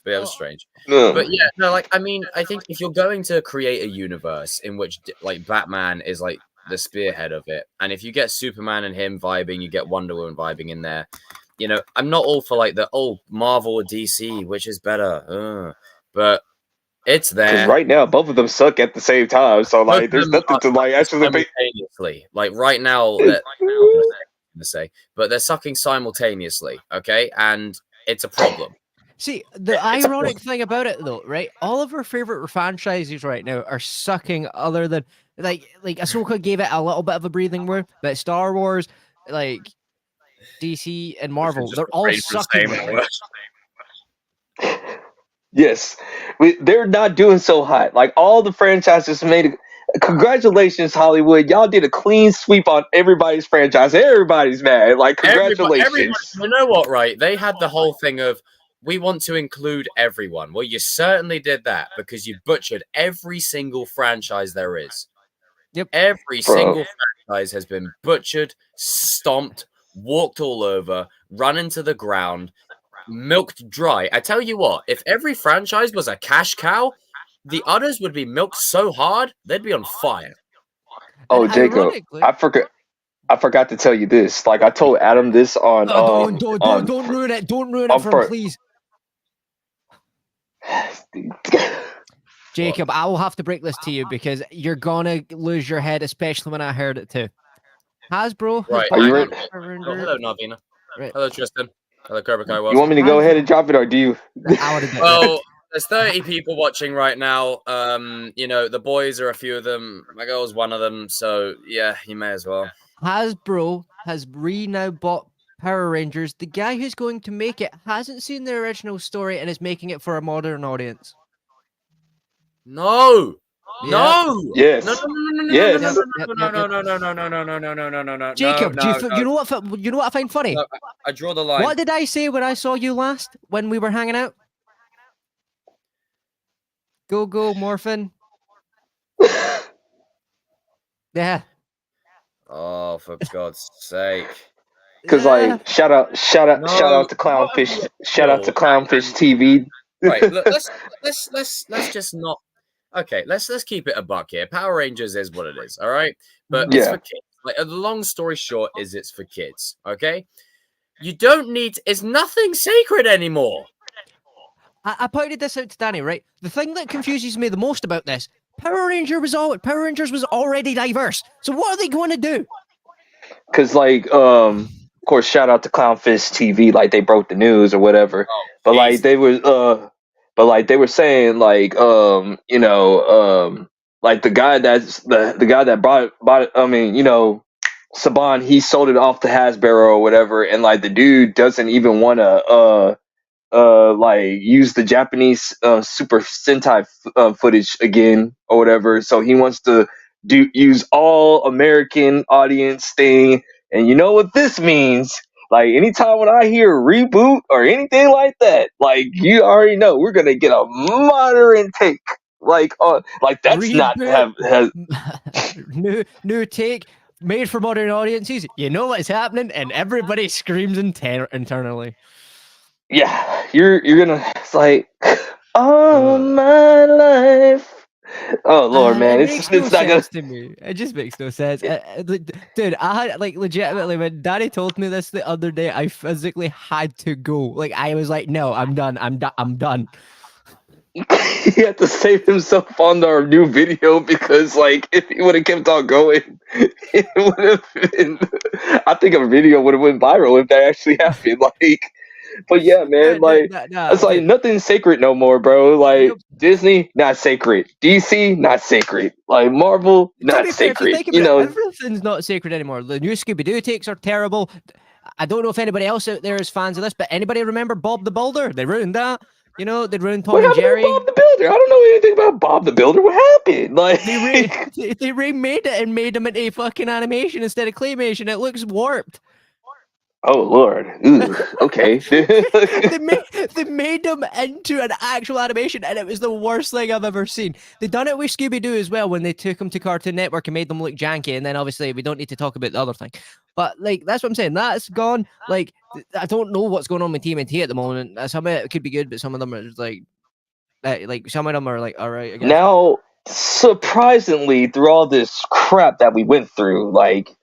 But yeah, it was strange. But yeah, no, like, I mean, I think if you're going to create a universe in which, like, Batman is, like, the spearhead of it, and if you get Superman and him vibing, you get Wonder Woman vibing in there, you know, I'm not all for, like, the, Marvel or DC, which is better. But it's there. Because right now, both of them suck at the same time. So, like, there's nothing to, like, actually simultaneously. Like, right now, I'm gonna say, but they're sucking simultaneously, okay? And it's a problem. See, the ironic thing about it, though, right? All of our favorite franchises right now are sucking. Other than like Ahsoka gave it a little bit of a breathing room, but Star Wars, like DC and Marvel, they're all sucking. Yes, they're not doing so hot. Like, all the franchises made. Congratulations, Hollywood! Y'all did a clean sweep on everybody's franchise. Everybody's mad. Like, congratulations. Everybody, you know what? Right? They had the whole thing of, we want to include everyone. Well, you certainly did that, because you butchered every single franchise there is. Yep. Every single franchise has been butchered, stomped, walked all over, run into the ground, milked dry. I tell you what, if every franchise was a cash cow, the others would be milked so hard, they'd be on fire. Oh, Jacob, I forgot to tell you this. Like, I told Adam this on. Don't ruin it. Don't ruin it for him, please. Jacob, I will have to break this to you, because you're gonna lose your head, especially when I heard it too. Hasbro. Right. Are you ready? Hello, Navina. Right. Hello, Tristan. Hello, Kerber. You want me to go ahead and drop it, or do you? Well, there's 30 people watching right now. You know, the boys are a few of them. My girl's one of them. So yeah, you may as well. Hasbro has now bought Power Rangers. The guy who's going to make it hasn't seen the original story and is making it for a modern audience. No. No. Yes. No. Jacob, you know what I find funny? I draw the line. What did I say when I saw you last when we were hanging out? Go, Morphin. Yeah. Oh, for God's sake. Because like shout out to Clownfish, shout out to Clownfish TV. Right, look, let's just not. Okay, let's keep it a buck here. Power Rangers is what it is, all right. But it's for kids. Like, the long story short is it's for kids. Okay, you don't need. It's nothing sacred anymore. I pointed this out to Danny. Right, the thing that confuses me the most about this, Power Rangers was already diverse. So what are they going to do? Because like of course, shout out to Clownfish TV. Like, they broke the news or whatever. But like they were but like they were saying like like the guy that's the guy that bought it, I mean, Saban, he sold it off to Hasbro or whatever, and like the dude doesn't even want to like use the Japanese Super Sentai footage again or whatever. So he wants to use all American audience thing. And you know what this means? Like anytime when I hear reboot or anything like that, like you already know we're gonna get a modern take. Like that's Reboot. not have new take made for modern audiences. You know what's happening, and everybody screams internally. Yeah, you're gonna. It's like all my life. Oh Lord, man, it's not gonna. To me. It just makes no sense, dude. I had like legitimately when Daddy told me this the other day, I physically had to go. Like I was like, no, I'm done. I'm done. He had to save himself on our new video because, like, if he would have kept on going, it would have been. I think a video would have went viral if that actually happened. Like, but yeah, man, like, it's like nothing's sacred no more, bro. Like Disney, not sacred. DC, not sacred. Like Marvel, not sacred. Everything's not sacred anymore. The new Scooby-Doo takes are terrible. I don't know if anybody else out there is fans of this, but anybody remember Bob the Builder? They ruined that. They ruined Tom and Jerry. Bob the Builder? I don't know anything about Bob the Builder. What happened? Like they remade it and made him into fucking animation instead of claymation. It looks warped. Oh Lord! Ooh, okay. they made them into an actual animation, and it was the worst thing I've ever seen. They done it with Scooby-Doo as well when they took them to Cartoon Network and made them look janky. And then obviously we don't need to talk about the other thing, but like that's what I'm saying. That's gone. Like I don't know what's going on with TMNT at the moment. Some of it could be good, but some of them are just like some of them are like all right. I guess. Now, surprisingly, through all this crap that we went through, like.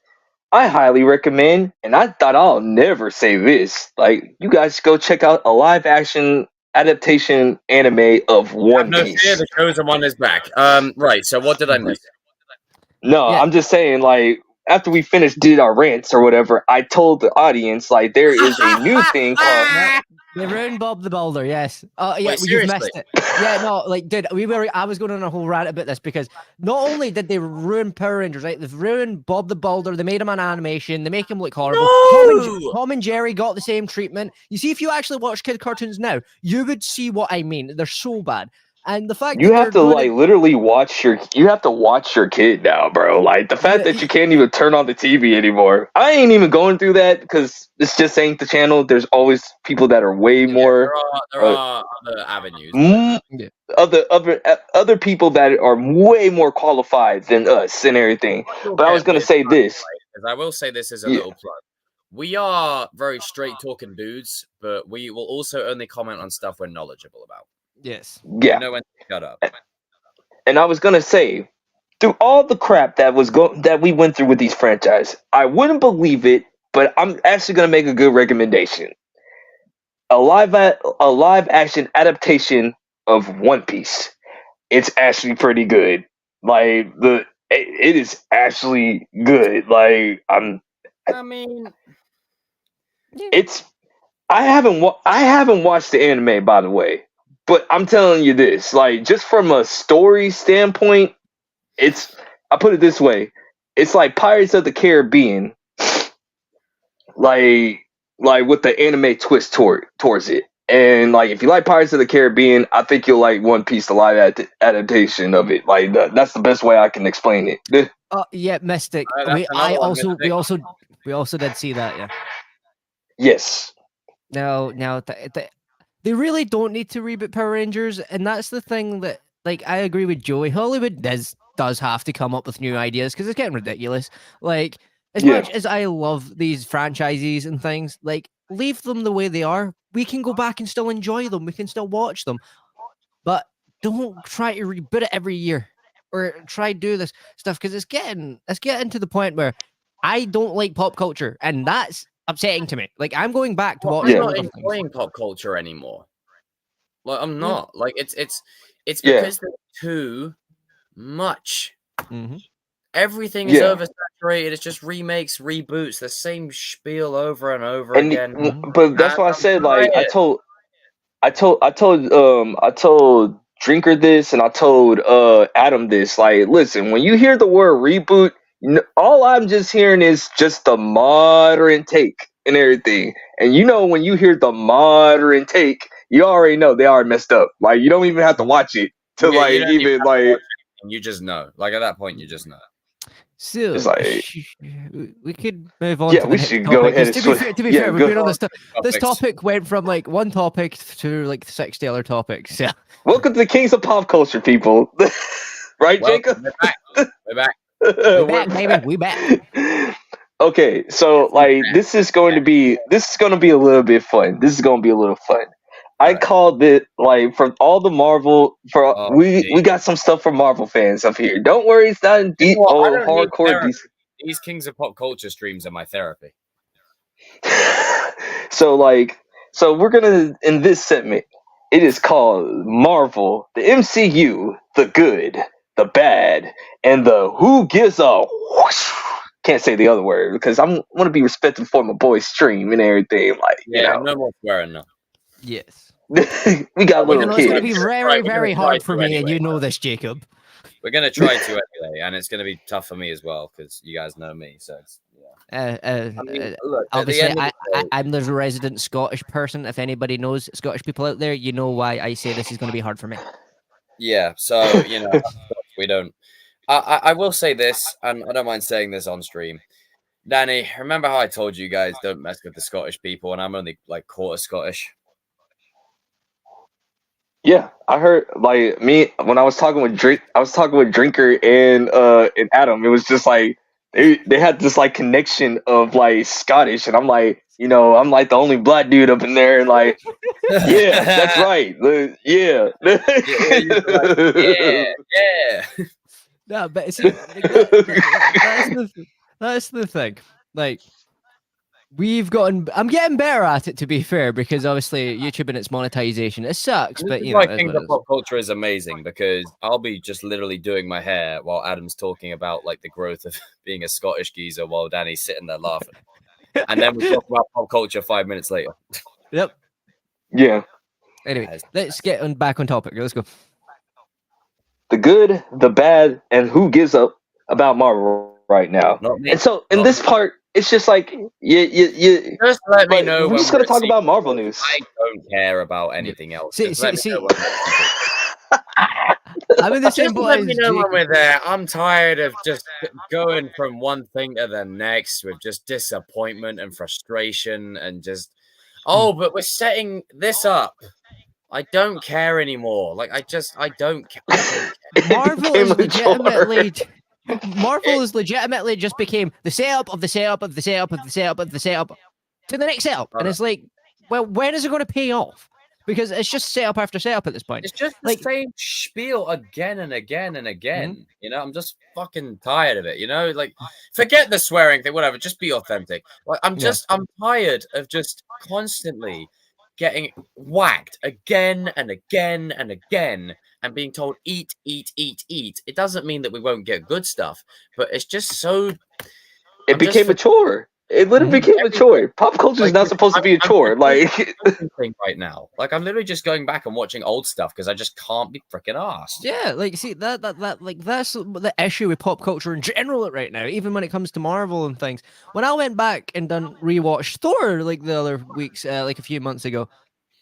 I highly recommend, and I thought I'll never say this, like, you guys go check out a live-action adaptation anime of One Piece. Fear, the chosen one is back. Right, so what did I miss? No, yeah. I'm just saying, like, after we did our rants or whatever, I told the audience, like, there is a new thing called... They ruined Bob the Builder, yes. Yeah, wait, you've missed it. Yeah, no, like, dude, I was going on a whole rant about this because not only did they ruin Power Rangers, right? They've ruined Bob the Builder. They made him an animation. They make him look horrible. No! Tom and Jerry got the same treatment. You see, if you actually watch kid cartoons now, you would see what I mean. They're so bad. And the fact you have to like literally watch your kid now, bro. Like the fact that you can't even turn on the TV anymore. I ain't even going through that because this just ain't the channel. There's always people that are way more. There are other avenues. Other people that are way more qualified than us and everything. But I was gonna say this. Because I will say this as a little plug. We are very straight talking dudes, but we will also only comment on stuff we're knowledgeable about. Yes. Yeah. You know when to shut up. And I was gonna say, through all the crap that we went through with these franchises, I wouldn't believe it, but I'm actually gonna make a good recommendation. A live action adaptation of One Piece. It's actually pretty good. Like it is actually good. Like I haven't watched the anime, by the way. But I'm telling you this, like, just from a story standpoint, I put it this way, it's like Pirates of the Caribbean, like with the anime twist towards it. And, like, if you like Pirates of the Caribbean, I think you'll like One Piece, the live adaptation of it. Like, that's the best way I can explain it. Yeah, Mystic. We also did see that, yeah. Yes. Now, they really don't need to reboot Power Rangers, and that's the thing that, like, I agree with Joey. Hollywood does have to come up with new ideas because it's getting ridiculous. Like, as much as I love these franchises and things, like, leave them the way they are. We can go back and still enjoy them. We can still watch them, but don't try to reboot it every year or try to do this stuff because it's getting to the point where I don't like pop culture, and that's upsetting to me. Like, I'm going back to watch. I'm not enjoying pop culture anymore. Like, I'm not. Yeah. Like, it's because they're too much. Mm-hmm. Everything is oversaturated. It's just remakes, reboots, the same spiel over and over again. But that's why I said, like, I I told Drinker this, and I told Adam this. Like, listen, when you hear the word reboot, all I'm just hearing is just the modern take and everything. And when you hear the modern take, you already know they already messed up. Like, you don't even have to watch it to you just know. Like, at that point, you just know. So it's like, we could move on. Yeah, to we the should next go topic, ahead 'cause and to be fair, we've been on this topic went from like one topic to like 60 other topics. Yeah. Welcome to the Kings of Pop Culture, people. Right, Jacob? We're back. We back, baby. We back. Okay, so like this is going to be a little bit fun. This is going to be a little fun. I called it like for all the Marvel we got some stuff for Marvel fans up here. Don't worry, it's not deep hardcore. These Kings of Pop Culture streams are my therapy. So we're gonna, in this segment, it is called Marvel, the MCU, the good, the bad, and the who gives a whoosh. Can't say the other word because I want to be respectful for my boy's stream and everything. Like, no more swearing, no. Yes. We got little kids. It's going to be very, very hard for me, and you know this, Jacob. We're going to try to anyway, and it's going to be tough for me as well because you guys know me. So it's, look, obviously, I'm the resident Scottish person. If anybody knows Scottish people out there, you know why I say this is going to be hard for me. Yeah, so we don't. I will say this, and I don't mind saying this on stream. Danny, remember how I told you guys don't mess with the Scottish people, and I'm only like quarter Scottish. Yeah, I heard like me when I was talking with Drinker and Adam. It was just like they had this like connection of like Scottish, and I'm like, I'm like the only black dude up in there, and like, yeah, that's right, yeah. Yeah. No, but see, that's the thing. Like, I'm getting better at it, to be fair, because obviously YouTube and its monetization, it sucks. But I think the pop culture is amazing because I'll be just literally doing my hair while Adam's talking about like the growth of being a Scottish geezer while Danny's sitting there laughing, and then we talk about pop culture 5 minutes later. Yep. Yeah. Anyway, let's get back on topic. Let's go. The good, the bad, and who gives up about Marvel right now. And so in this part, it's just like you just let me know. We're just gonna talk about Marvel news. I don't care about anything else. See. I'm in the same boat. Let me know when we're there. I'm tired of just going from one thing to the next with just disappointment and frustration and just but we're setting this up. I don't care anymore. Like I don't care. Marvel is legitimately just became the setup of the setup of the setup of the setup of the setup to the next setup, and it's like, well, when is it going to pay off? Because it's just setup after setup at this point. It's just the same spiel again and again and again. Mm-hmm. I'm just fucking tired of it. Like forget the swearing thing, whatever. Just be authentic. Like I'm tired of just constantly getting whacked again and again and again and being told eat. It doesn't mean that we won't get good stuff, but it's just so it became a chore. It literally became a chore. Pop culture is not supposed to be a chore. Like right now, like I'm literally just going back and watching old stuff because I just can't be freaking arsed. Yeah, like see that like that's the issue with pop culture in general right now. Even when it comes to Marvel and things. When I went back and rewatched Thor like the other weeks, like a few months ago,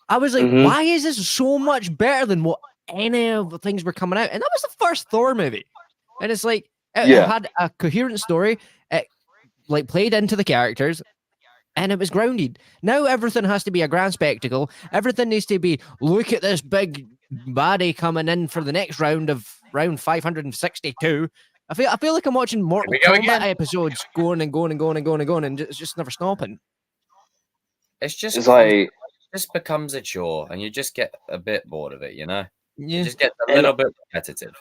I was like, why is this so much better than what any of the things were coming out? And that was the first Thor movie, and it's like it had a coherent story. It like played into the characters, and it was grounded. Now everything has to be a grand spectacle. Everything needs to be, look at this big baddie coming in for the next round of round 562. I feel like I'm watching Mortal Kombat episodes going and going and going and going and going, and it's just never stopping. It's like just becomes a chore, and you just get a bit bored of it. Yeah. You just get a little bit repetitive.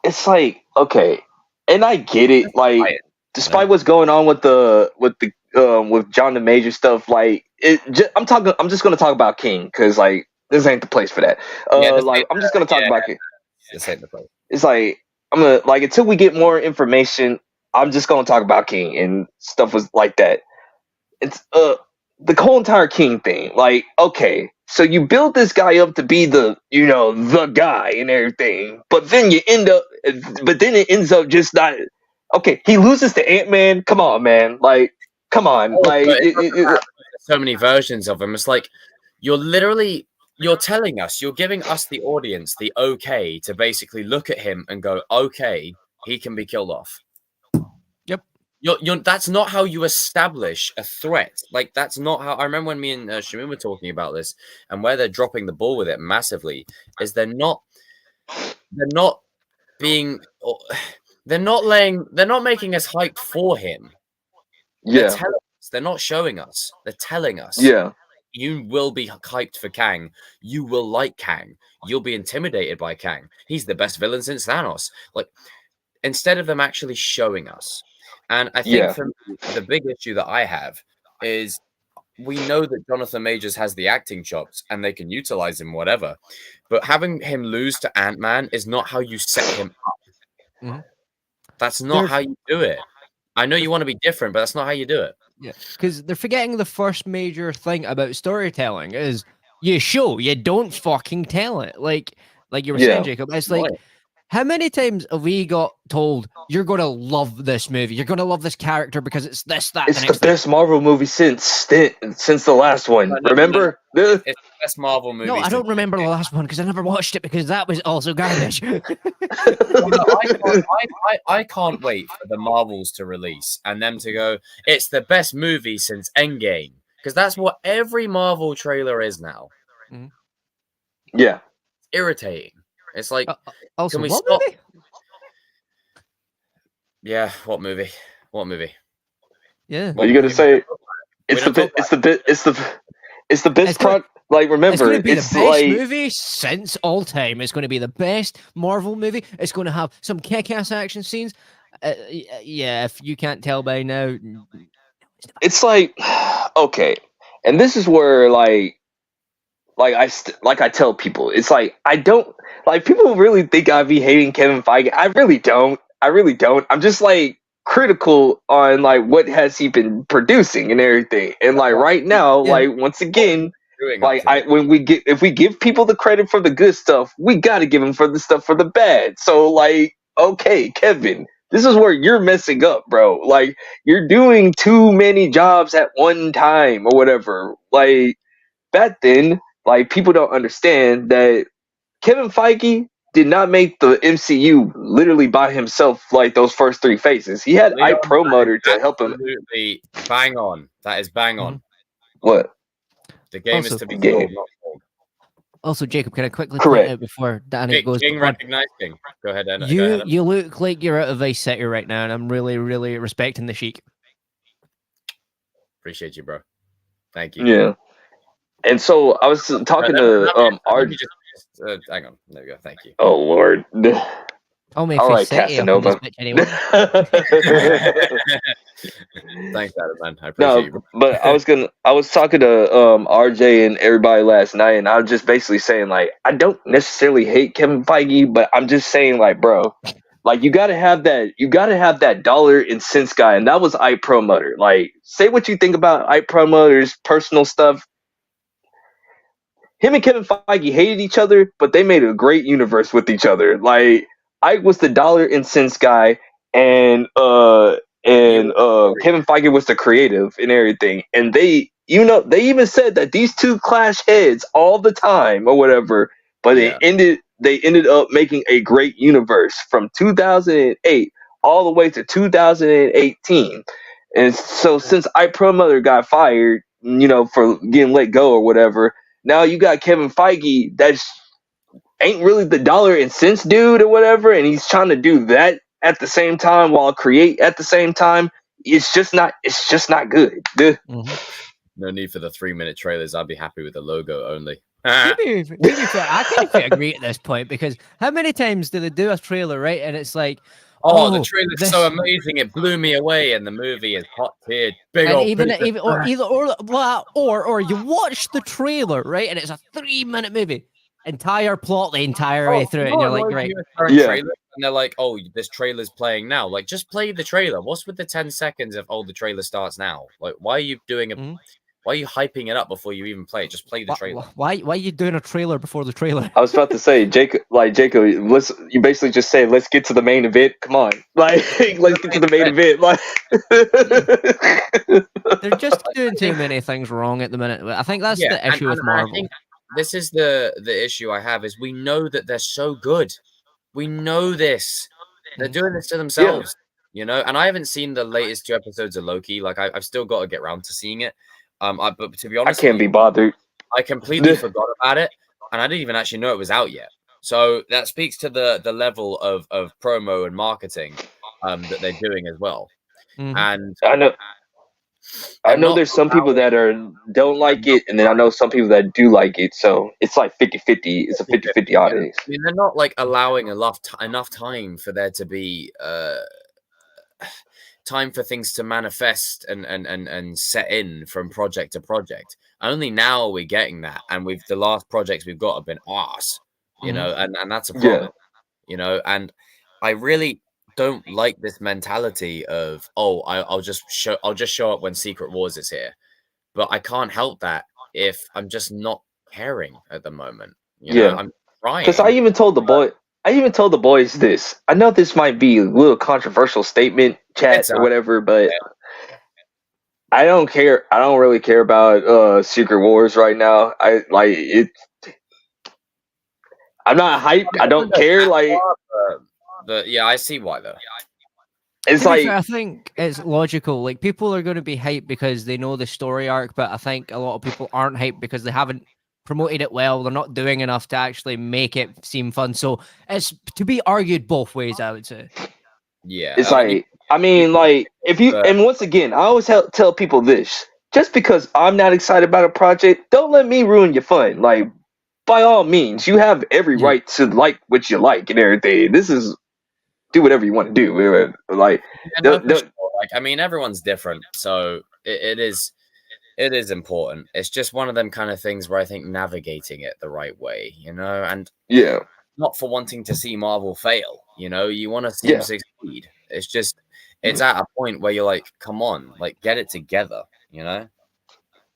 It's like, okay, and I get it. Like, despite what's going on with John the Major stuff, like I'm just gonna talk about King because like this ain't the place for that. I'm just gonna talk about King. This ain't the place. It's like I'm gonna like until we get more information. I'm just gonna talk about King and stuff was like that. It's the whole entire King thing. Like, okay, So you build this guy up to be the guy and everything, but then it ends up just not. Okay, he loses to Ant-Man. Come on, man. Like, come on. So many versions of him. It's like you're telling us, you're giving us the audience the okay to basically look at him and go, okay, he can be killed off. That's not how you establish a threat. Like, that's not how. I remember when me and Shamin were talking about this, and where they're dropping the ball with it massively is they're not making us hyped for him. Yeah, they're not showing us. They're telling us. Yeah, you will be hyped for Kang. You will like Kang. You'll be intimidated by Kang. He's the best villain since Thanos. Like, instead of them actually showing us. And I think for me, the big issue that I have is we know that Jonathan Majors has the acting chops and they can utilize him, whatever. But having him lose to Ant-Man is not how you set him up. Mhm. That's not how you do it. I know you want to be different, but that's not how you do it. Yeah, because they're forgetting the first major thing about storytelling is you show, you don't fucking tell it. Like you were saying, Jacob. It's like, how many times have we got told you're going to love this movie? You're going to love this character because it's this, that. It's the best Marvel movie since the last one. Remember? It's the best Marvel movie. No, I don't remember the last one because I never watched it because that was also garbage. I can't wait for the Marvels to release and them to go, it's the best movie since Endgame. Because that's what every Marvel trailer is now. Mhm. Yeah. It's irritating. It's like, also, can we what stop? movie? Yeah, what movie? What movie? Yeah. What are you gonna say? It's the best product. Like, remember, it's going to be the it's best like movie since all time. It's going to be the best Marvel movie. It's going to have some kick-ass action scenes. Yeah, if you can't tell by now, it's like okay, and this is where I tell people, it's like I don't like people really think I'd be hating Kevin Feige. I really don't. I'm just like critical on like what has he been producing and everything. And like right now, like once again, like if we give people the credit for the good stuff, we got to give them for the stuff for the bad. So like, okay, Kevin, this is where you're messing up, bro. Like, you're doing too many jobs at one time or whatever. Like, back then, like, people don't understand that Kevin Feige did not make the MCU literally by himself, like those first three phases. He had iPromoter to help him. Absolutely bang on. That is bang on. What? The game Also, is to be sold, not sold. Also, Jacob, can I quickly point out before Danny goes? King recognized King. Go ahead, Anna. You look like you're out of Vice City right now, and I'm really, really respecting the Sheik. Appreciate you, bro. Thank you. Yeah. And so I was talking to RJ. Hang on. There we go. Thank you. Oh Lord. I'll make All right, City up in this Casanova. bitch anyway. Thanks, Adam, man. I appreciate you. But I was talking to RJ and everybody last night, and I was just basically saying, like, I don't necessarily hate Kevin Feige, but I'm just saying, like, bro, like, you gotta have that dollar and cents guy, and that was iPromoter. Like, say what you think about iPromoter's personal stuff. Him and Kevin Feige hated each other, but they made a great universe with each other. Like, I was the dollar and cents guy, and Kevin Feige was the creative and everything. And they even said that these two clash heads all the time or whatever, but they ended up making a great universe from 2008 all the way to 2018. And so since iPromoter got fired, for getting let go or whatever, now you got Kevin Feige that's ain't really the dollar and cents dude or whatever, and he's trying to do that at the same time while create at the same time. It's just not good. Mm-hmm. No need for the 3-minute trailers. I'd be happy with the logo only. Maybe I can't quite agree at this point, because how many times do they do a trailer, right? And it's like, the trailer's so amazing, it blew me away, and the movie is hot tiered, big old. Or you watch the trailer, right? And it's a 3-minute movie. Entire plot the entire way through it, and you're like, right. Trailer, and they're like, oh, this trailer's playing now. Like, just play the trailer. What's with the 10 seconds of, the trailer starts now? Like, why are you doing Why are you hyping it up before you even play it? Just play the trailer. Why are you doing a trailer before the trailer? I was about to say, Jacob, you basically just say, let's get to the main event. Come on. Like, let's get to the main event. Like, they're just doing too many things wrong at the minute. I think that's the issue with Marvel. I think this is the issue I have is we know that they're so good. We know this. They're doing this to themselves, you know. And I haven't seen the latest 2 episodes of Loki. Like, I've still got to get around to seeing it. But to be honest, I can't be bothered. I completely forgot about it, and I didn't even actually know it was out yet. So that speaks to the level of promo and marketing that they're doing as well. And I know there's some people that don't like it, and then I know some people that do like it. So it's like 50-50. It's a 50-50 audience. I mean, they're not like allowing enough time for there to be time for things to manifest and set in from project to project. Only now are we getting that, and the last projects we've got have been arse, you know, and that's a problem, you know. And I really don't like this mentality of I'll just show up when Secret Wars is here, but I can't help that if I'm just not caring at the moment. You know, I'm trying. Because I even told the boys this. I know this might be a little controversial statement, chat or whatever, but I don't care. I don't really care about Secret Wars right now. I'm not hyped. I don't care. Like, I see why though. It's like, I think it's logical. Like, people are going to be hyped because they know the story arc, but I think a lot of people aren't hyped because they haven't promoted it well. They're not doing enough to actually make it seem fun. So it's to be argued both ways, I would say. Yeah, it's if you and once again, I always tell people this: just because I'm not excited about a project, don't let me ruin your fun. Like, by all means, you have every right to like what you like and everything. This is do whatever you want to do. Like, I mean, everyone's different, so it is important. It's just one of them kind of things where I think navigating it the right way, you know, and not for wanting to see Marvel fail. You know, you want to see them succeed. It's just it's at a point where you're like, come on, like, get it together, you know?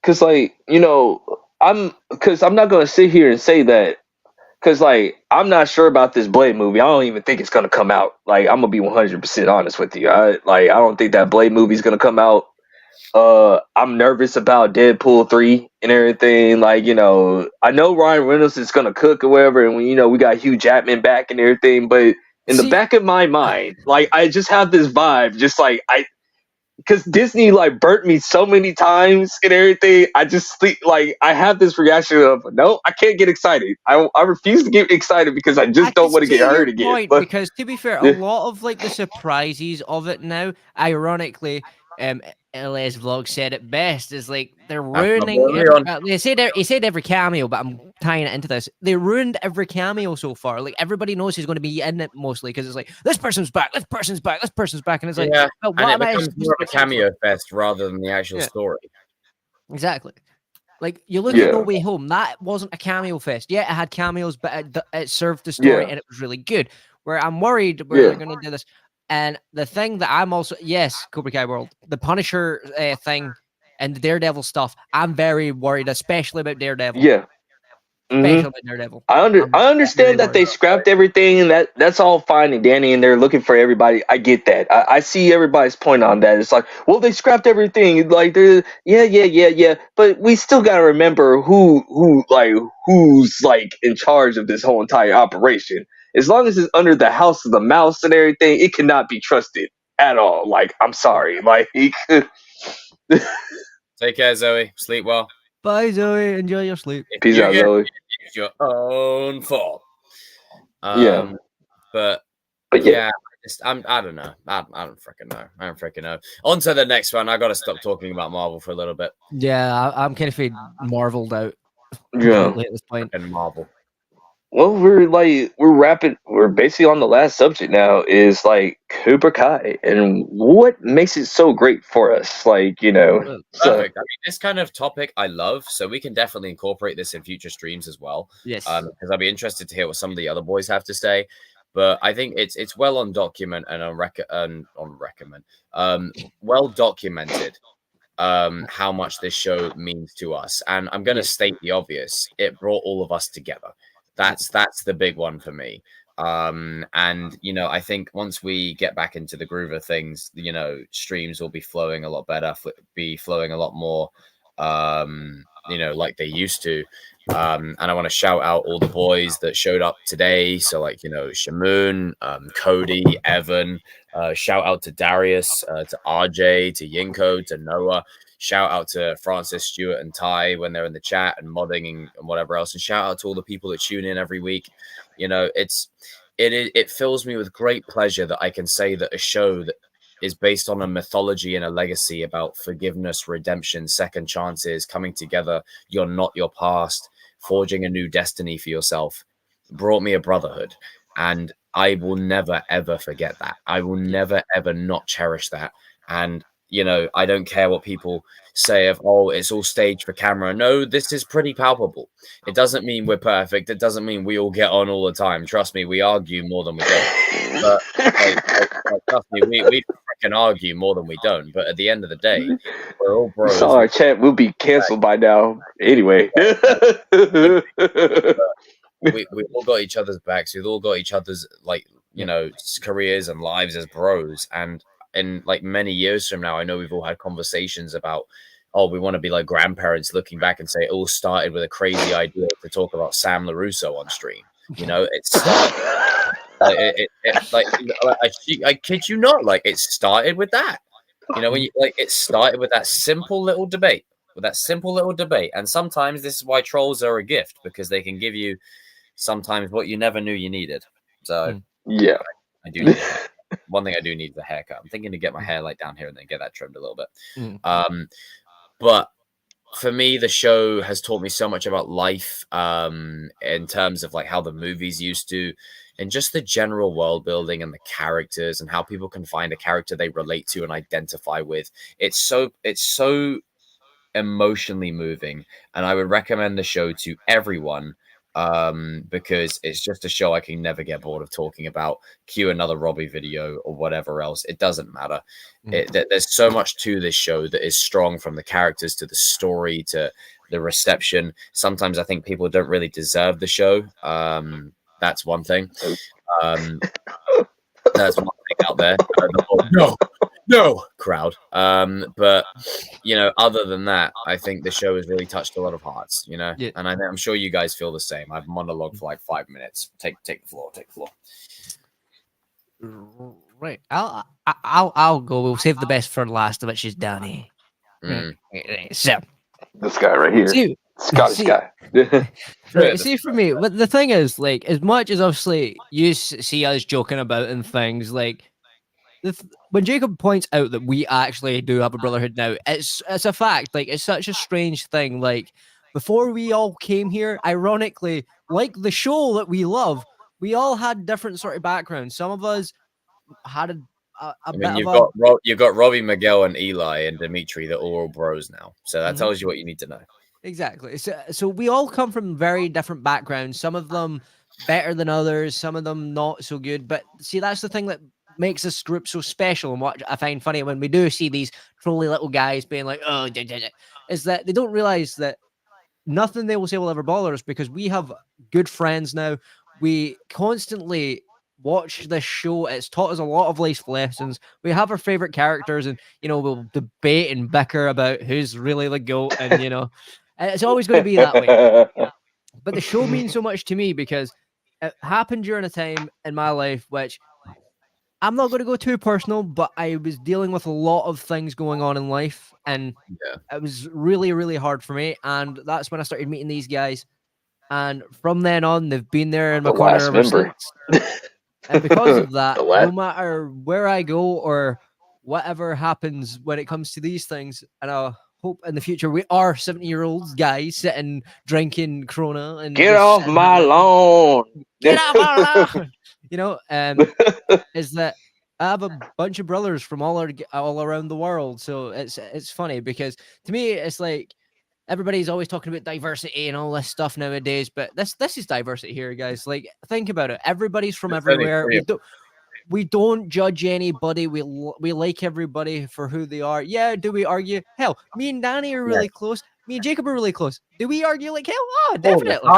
Because, like, you know, I'm not gonna sit here and say that. Because, like, I'm not sure about this Blade movie. I don't even think it's going to come out. Like, I'm going to be 100% honest with you. I don't think that Blade movie is going to come out. I'm nervous about Deadpool 3 and everything. Like, you know, I know Ryan Reynolds is going to cook or whatever. And, you know, we got Hugh Jackman back and everything. But in the back of my mind, like, I just have this vibe. Just like, because Disney like burnt me so many times and everything, I just I have this reaction of no, I can't get excited. I refuse to get excited because I just don't want to get hurt again. Because to be fair, a lot of like the surprises of it now, ironically, LS Vlog said it best, is like they're ruining. He said every cameo, but I'm tying it into this. They ruined every cameo so far. Like, everybody knows he's going to be in it mostly because it's like this person's back, this person's back, this person's back, and it's like, but what and it becomes more of a cameo fest rather than the actual story. Exactly. Like, you look at No Way Home, that wasn't a cameo fest. Yeah, it had cameos, but it served the story and it was really good. Where I'm worried where they're going to do this. And the thing that I'm also, Cobra Kai World, the Punisher thing and the Daredevil stuff, I'm very worried, especially about Daredevil. Yeah. Especially about Daredevil. I understand that they scrapped everything, and that's all fine and dandy, and they're looking for everybody. I get that. I see everybody's point on that. It's like, well, they scrapped everything. Like, yeah. But we still got to remember who's like in charge of this whole entire operation. As long as it's under the House of the Mouse and everything, it cannot be trusted at all. Like, I'm sorry. Like, take care, Zoe. Sleep well. Bye, Zoe. Enjoy your sleep. Peace out, Zoe. It's your own fault. But yeah. I don't know. I don't freaking know. On to the next one. I got to stop talking about Marvel for a little bit. Yeah, I'm kind of marveled out. Yeah. At this point. And Marvel. Well, we're basically on the last subject now, is like Cobra Kai and what makes it so great for us. Like, you know, perfect. I mean, this kind of topic I love, so we can definitely incorporate this in future streams as well. Yes. Because I'll be interested to hear what some of the other boys have to say. But I think it's well on document and well documented how much this show means to us. And I'm going to state the obvious. It brought all of us together. That's the big one for me. And you know, I think once we get back into the groove of things, you know, streams will be flowing a lot better, be flowing a lot more, you know, like they used to. And I want to shout out all the boys that showed up today. So like, you know, Shamoon, Cody, Evan, shout out to Darius, to RJ, to Yinko, to Noah. Shout out to Francis, Stuart, and Ty when they're in the chat and modding and whatever else. And shout out to all the people that tune in every week. You know, it fills me with great pleasure that I can say that a show that is based on a mythology and a legacy about forgiveness, redemption, second chances, coming together. You're not your past, forging a new destiny for yourself, brought me a brotherhood. And I will never, ever forget that. I will never, ever not cherish that. And you know, I don't care what people say of, oh, it's all staged for camera. No, this is pretty palpable. It doesn't mean we're perfect. It doesn't mean we all get on all the time. Trust me, we argue more than we don't. But trust me, we freaking argue more than we don't. But at the end of the day, we're all bros. So our chat will be canceled by now. Anyway. we all got each other's backs. We've all got each other's, like, you know, careers and lives as bros. And in like many years from now, I know we've all had conversations about, oh, we want to be like grandparents looking back and say it all started with a crazy idea to talk about Sam LaRusso on stream. You know, it started I kid you not, like it started with that. You know, when you like it started with that simple little debate. And sometimes this is why trolls are a gift, because they can give you sometimes what you never knew you needed. So yeah, I do need it. One thing I do need is a haircut. I'm thinking to get my hair like down here and then get that trimmed a little bit. But for me, the show has taught me so much about life, in terms of like how the movies used to, and just the general world building and the characters and how people can find a character they relate to and identify with. It's so emotionally moving, and I would recommend the show to everyone. Because it's just a show I can never get bored of talking about. Cue another Robbie video or whatever else. It doesn't matter. There's so much to this show that is strong, from the characters to the story to the reception. Sometimes I think people don't really deserve the show. That's one thing. That's one thing out there. No crowd. But you know, other than that, I think the show has really touched a lot of hearts, you know, and I'm sure you guys feel the same. I've monologued for like 5 minutes. Take the floor. Right. I'll go. We'll save the best for last, which is Danny. So this guy right here. Scottish guy. Right, see, for me, but the thing is, like, as much as obviously you see us joking about and things, like, when Jacob points out that we actually do have a brotherhood now, it's a fact. Like, it's such a strange thing. Like, before we all came here, ironically, like the show that we love, we all had different sort of backgrounds. Some of us had you've got Robbie, Miguel, and Eli and Dimitri that are all bros now. So that tells you what you need to know. Exactly. So we all come from very different backgrounds. Some of them better than others. Some of them not so good. But see, that's the thing that makes this group so special, and what I find funny when we do see these trolly little guys being like, oh, is that they don't realize that nothing they will say will ever bother us, because we have good friends now. We constantly watch this show. It's taught us a lot of life lessons. We have our favorite characters, and you know, we'll debate and bicker about who's really the GOAT, and you know, it's always going to be that way. But the show means so much to me because it happened during a time in my life which, I'm not going to go too personal, but I was dealing with a lot of things going on in life, and it was really, really hard for me. And that's when I started meeting these guys. And from then on, they've been there in my corner ever since. And because of that, no matter where I go or whatever happens when it comes to these things, and I hope in the future we are 70-year-olds guys sitting drinking Corona and get off my lawn. Get off my lawn. You know, is that I have a bunch of brothers from all around the world. So it's funny because to me, it's like everybody's always talking about diversity and all this stuff nowadays. But this is diversity here, guys. Like, think about it. Everybody's from everywhere. we don't judge anybody. We like everybody for who they are. Yeah, do we argue? Hell, me and Danny are really close. Me and Jacob are really close. Do we argue like hell? Oh, definitely.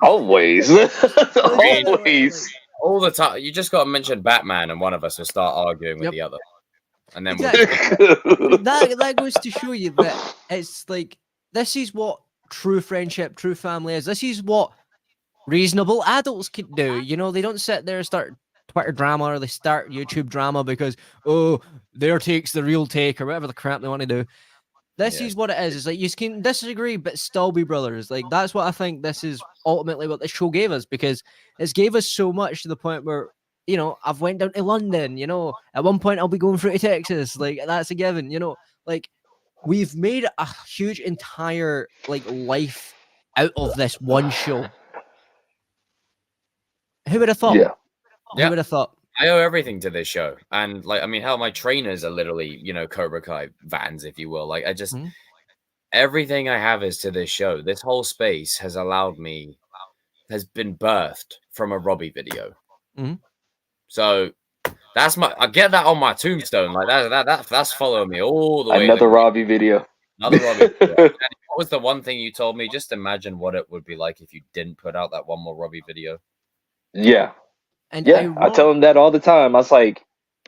Always. Always. All the time. You just got to mention Batman, and one of us will start arguing with the other, and then that goes to show you that it's like this is what true friendship, true family is. This is what reasonable adults can do. You know, they don't sit there and start Twitter drama or they start YouTube drama because their take's the real take or whatever the crap they want to do. This is what it is. It's like you can disagree but still be brothers. Like that's what I think this is ultimately what the show gave us, because it's gave us so much to the point where, you know, I've went down to London, you know, at one point I'll be going through to Texas. Like that's a given, you know, like we've made a huge entire like life out of this one show. Who would have thought? Yeah. Who would have thought? I owe everything to this show. And like, I mean, hell, my trainers are literally, you know, Cobra Kai vans, if you will. Like I just, everything I have is to this show. This whole space has been birthed from a Robbie video. So that's I get that on my tombstone. Like that's following me all the way. Another Robbie video. Another Robbie video. And what was the one thing you told me? Just imagine what it would be like if you didn't put out that one more Robbie video. Yeah. And I tell him that all the time. I was like,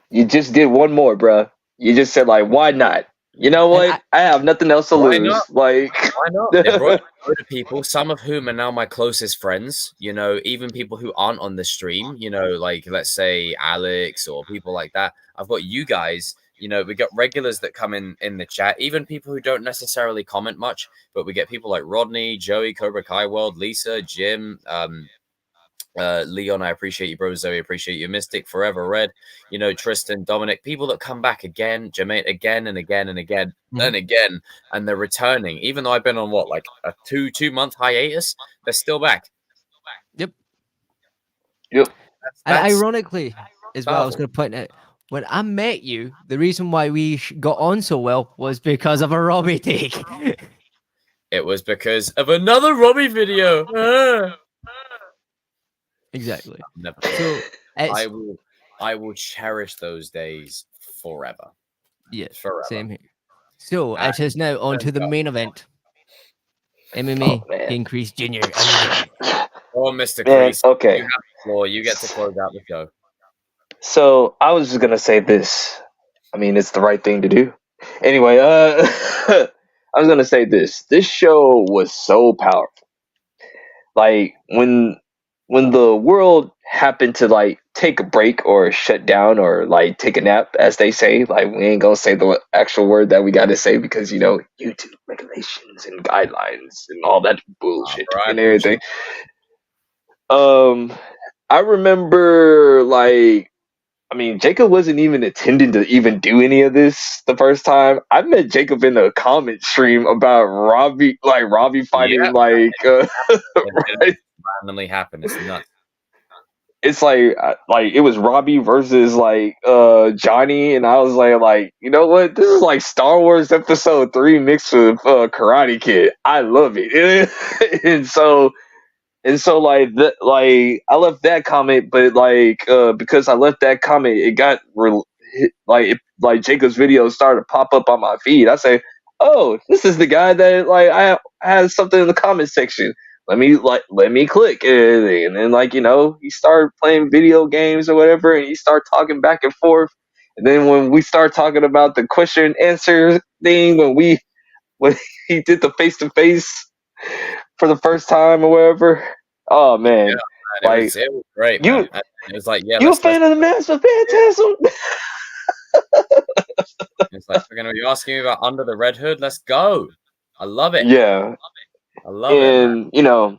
you just did one more, bro. You just said like, why not? You know what? I have nothing else to lose. Not? Like, why not? They brought people, some of whom are now my closest friends. You know, even people who aren't on the stream. You know, like let's say Alex or people like that. I've got you guys. You know, we got regulars that come in the chat. Even people who don't necessarily comment much, but we get people like Rodney, Joey, Cobra Kai World, Lisa, Jim. Leon, I appreciate you, bro. Zoe, appreciate you. Mystic, Forever Red, you know, Tristan, Dominic, people that come back again, Jermaine, again and again and again and again, and they're returning. Even though I've been on like a 2-month hiatus, they're still back. Yep. That's and ironically, as well, I was going to point out, when I met you, the reason why we got on so well was because of a Robbie take. It was because of another Robbie video. Exactly. So I will cherish those days forever. Yes, forever. Same here. So it is now on to the main event. MMA King Kreese Jr. Oh, Mr. Kreese. Okay. You have the floor. You get to close out the show. So I was just gonna say this. I mean, it's the right thing to do. Anyway, I was gonna say this. This show was so powerful. Like when the world happened to like take a break or shut down or like take a nap, as they say, like we ain't gonna say the actual word that we gotta say because, you know, YouTube regulations and guidelines and all that bullshit and everything. I remember like, I mean, Jacob wasn't even intending to even do any of this the first time. I met Jacob in a comment stream about Robbie fighting right? Randomly happened. It's nuts. It's like it was Robbie versus like Johnny, and I was like, you know what? This is like Star Wars Episode 3 mixed with Karate Kid. I love it. and so like I left that comment, but because I left that comment, it got Jacob's video started to pop up on my feed. I say, oh, this is the guy that I had something in the comment section. Let me click and then he started playing video games or whatever, and he started talking back and forth. And then when we start talking about the question and answer thing, when he did the face to face for the first time or whatever, oh man, it was great. Man. It was like, yeah, you a fan of the Master Phantasm? It's like, we're gonna be asking you about Under the Red Hood. Let's go. I love it. Yeah. I love it. And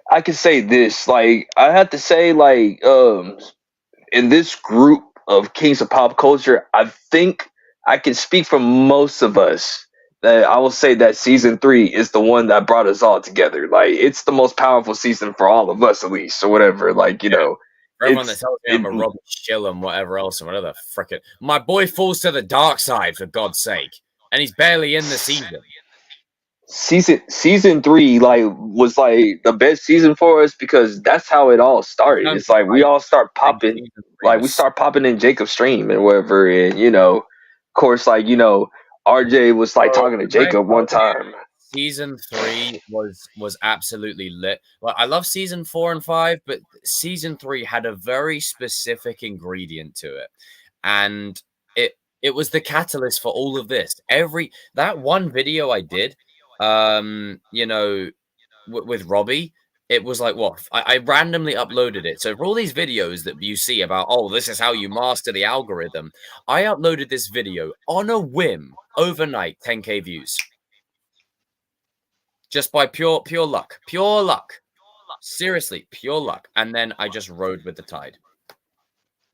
I could say this, I have to say, in this group of Kings of Pop Culture, I think I can speak for most of us that I will say that season 3 is the one that brought us all together. It's the most powerful season for all of us, at least, or whatever. For everyone that tells me I'm a Robert Shill and whatever else, and whatever frickin'. My boy falls to the dark side, for God's sake, and he's barely in the season. season 3 like was like the best season for us because that's how it all started. It's like we all start popping, like we start popping in Jacob's stream and whatever, and of course, like RJ was like talking to Jacob one time. Season 3 was absolutely lit. Well, I love season 4 and 5, but season 3 had a very specific ingredient to it, and it was the catalyst for all of this. That one video I did, with Robbie, it was like what I randomly uploaded it. So for all these videos that you see about, oh, this is how you master the algorithm, I uploaded this video on a whim overnight, 10K views. Just by pure luck. Seriously, pure luck. And then I just rode with the tide.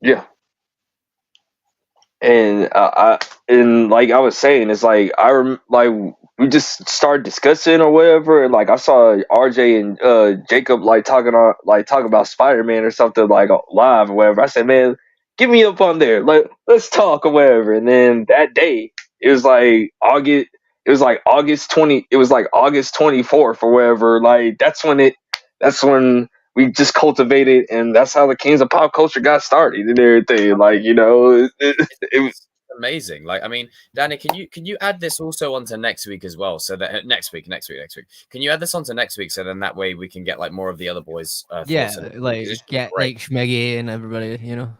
Yeah. And like I was saying, it's like we just started discussing or whatever, and like I saw RJ and Jacob like talking about Spider-Man or something like live or whatever. I said, man, get me up on there, like let's talk or whatever. And then that day, it was like August 24th or whatever. Like that's when we just cultivated, and that's how the Kings of Pop Culture got started and everything. Like it was amazing. Like, I mean, Danny, can you add this also onto next week as well? So that next week, can you add this onto next week? So then that way we can get like more of the other boys. Yeah, like get like Schmeggy and everybody,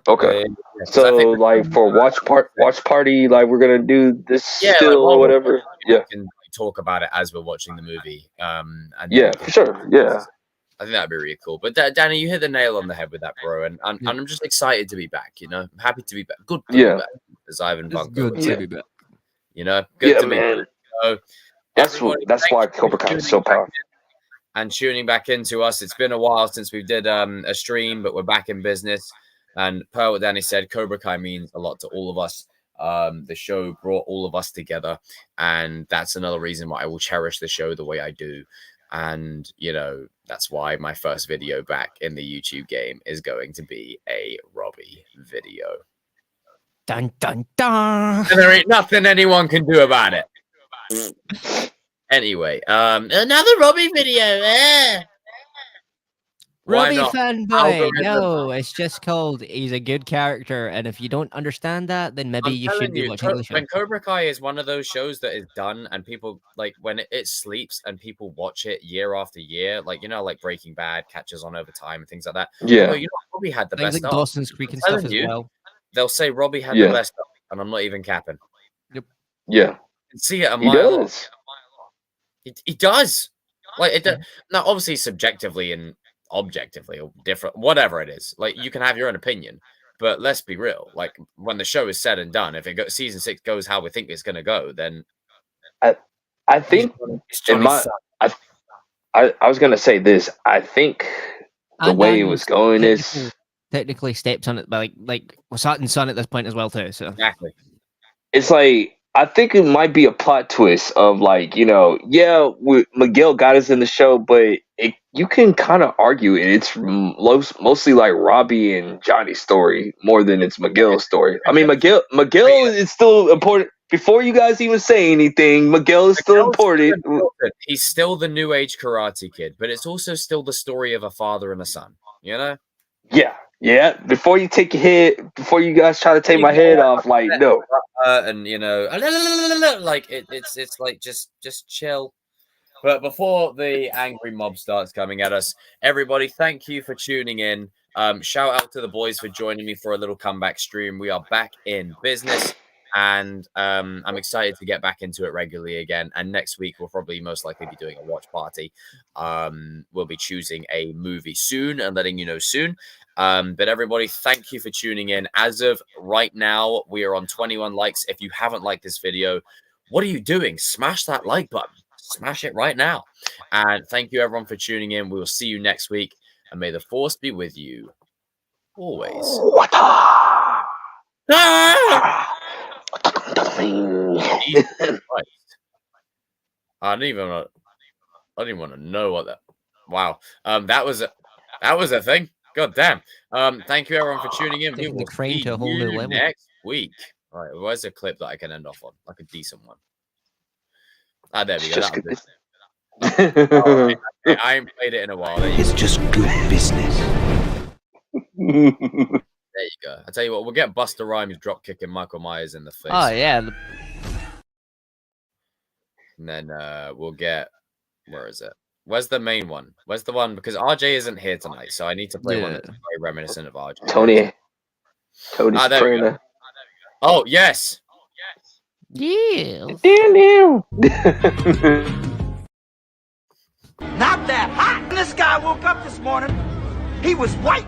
Okay. So like for watch party, like we're gonna do this still or whatever. We can talk about it as we're watching the movie. And for sure. Yeah. I think that'd be really cool. But Danny, you hit the nail on the head with that, bro. And I'm just excited to be back. I'm happy to be back. Good to be back, as Ivan Bunker. Good to be back. Good to be back. So that's why Cobra Kai is so powerful. And tuning back into us. It's been a while since we did a stream, but we're back in business. And per what Danny said, Cobra Kai means a lot to all of us. The show brought all of us together, and that's another reason why I will cherish the show the way I do. And, that's why my first video back in the YouTube game is going to be a Robbie video. Dun, dun, dun. And there ain't nothing anyone can do about it. Anyway, another Robbie video. Robbie fanboy. No, it's just called he's a good character, and if you don't understand that, then maybe you should be watching the show. When Cobra Kai is one of those shows that is done, and people like when it sleeps, and people watch it year after year, like like Breaking Bad catches on over time and things like that. Yeah, Robbie had the things best. Like Dawson's Creek and stuff as well. They'll say Robbie had the best, and I'm not even capping. Yep. Yeah. See it a mile off. He does. Like it. Now, obviously, subjectively and objectively or different, whatever it is, like you can have your own opinion, but let's be real, like when the show is said and done, if season 6 goes how we think it's going to go, then I think I was going to say this. I think the way it was going is technically steps on it by like Saturn Sun at this point as well too. So exactly, it's like I think it might be a plot twist of like Miguel got us in the show, but you can kind of argue it's mostly like Robbie and Johnny's story more than it's Miguel's story. I mean, Miguel is still important. Before you guys even say anything, Miguel is still important. He's still the new age Karate Kid, but it's also still the story of a father and a son. Yeah. Before you take your head, before you guys try to take my head off, like no. And like it's like just chill. But before the angry mob starts coming at us, everybody, thank you for tuning in. Shout out to the boys for joining me for a little comeback stream. We are back in business, and I'm excited to get back into it regularly again. And next week we'll probably most likely be doing a watch party. We'll be choosing a movie soon and letting you know soon. But everybody, thank you for tuning in. As of right now, we are on 21 likes. If you haven't liked this video, what are you doing? Smash that like button. Smash it right now. And thank you everyone for tuning in. We will see you next week. And may the force be with you always. I didn't even want to know what that. Wow. That was a thing. God damn. Thank you everyone for tuning in. We will see you next week. All right, where's a clip that I can end off on? Like a decent one. There we go. I ain't played it in a while. It's just good business. There you go. I tell you what, we'll get Busta Rhymes drop kicking Michael Myers in the face. Oh yeah. And then we'll get, where is it? Where's the main one? Where's the one? Because RJ isn't here tonight, so I need to play one that's very reminiscent of RJ. Tony Soprano. Oh yes. Yeah. Not that hot. This guy woke up this morning. He was white.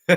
Hey,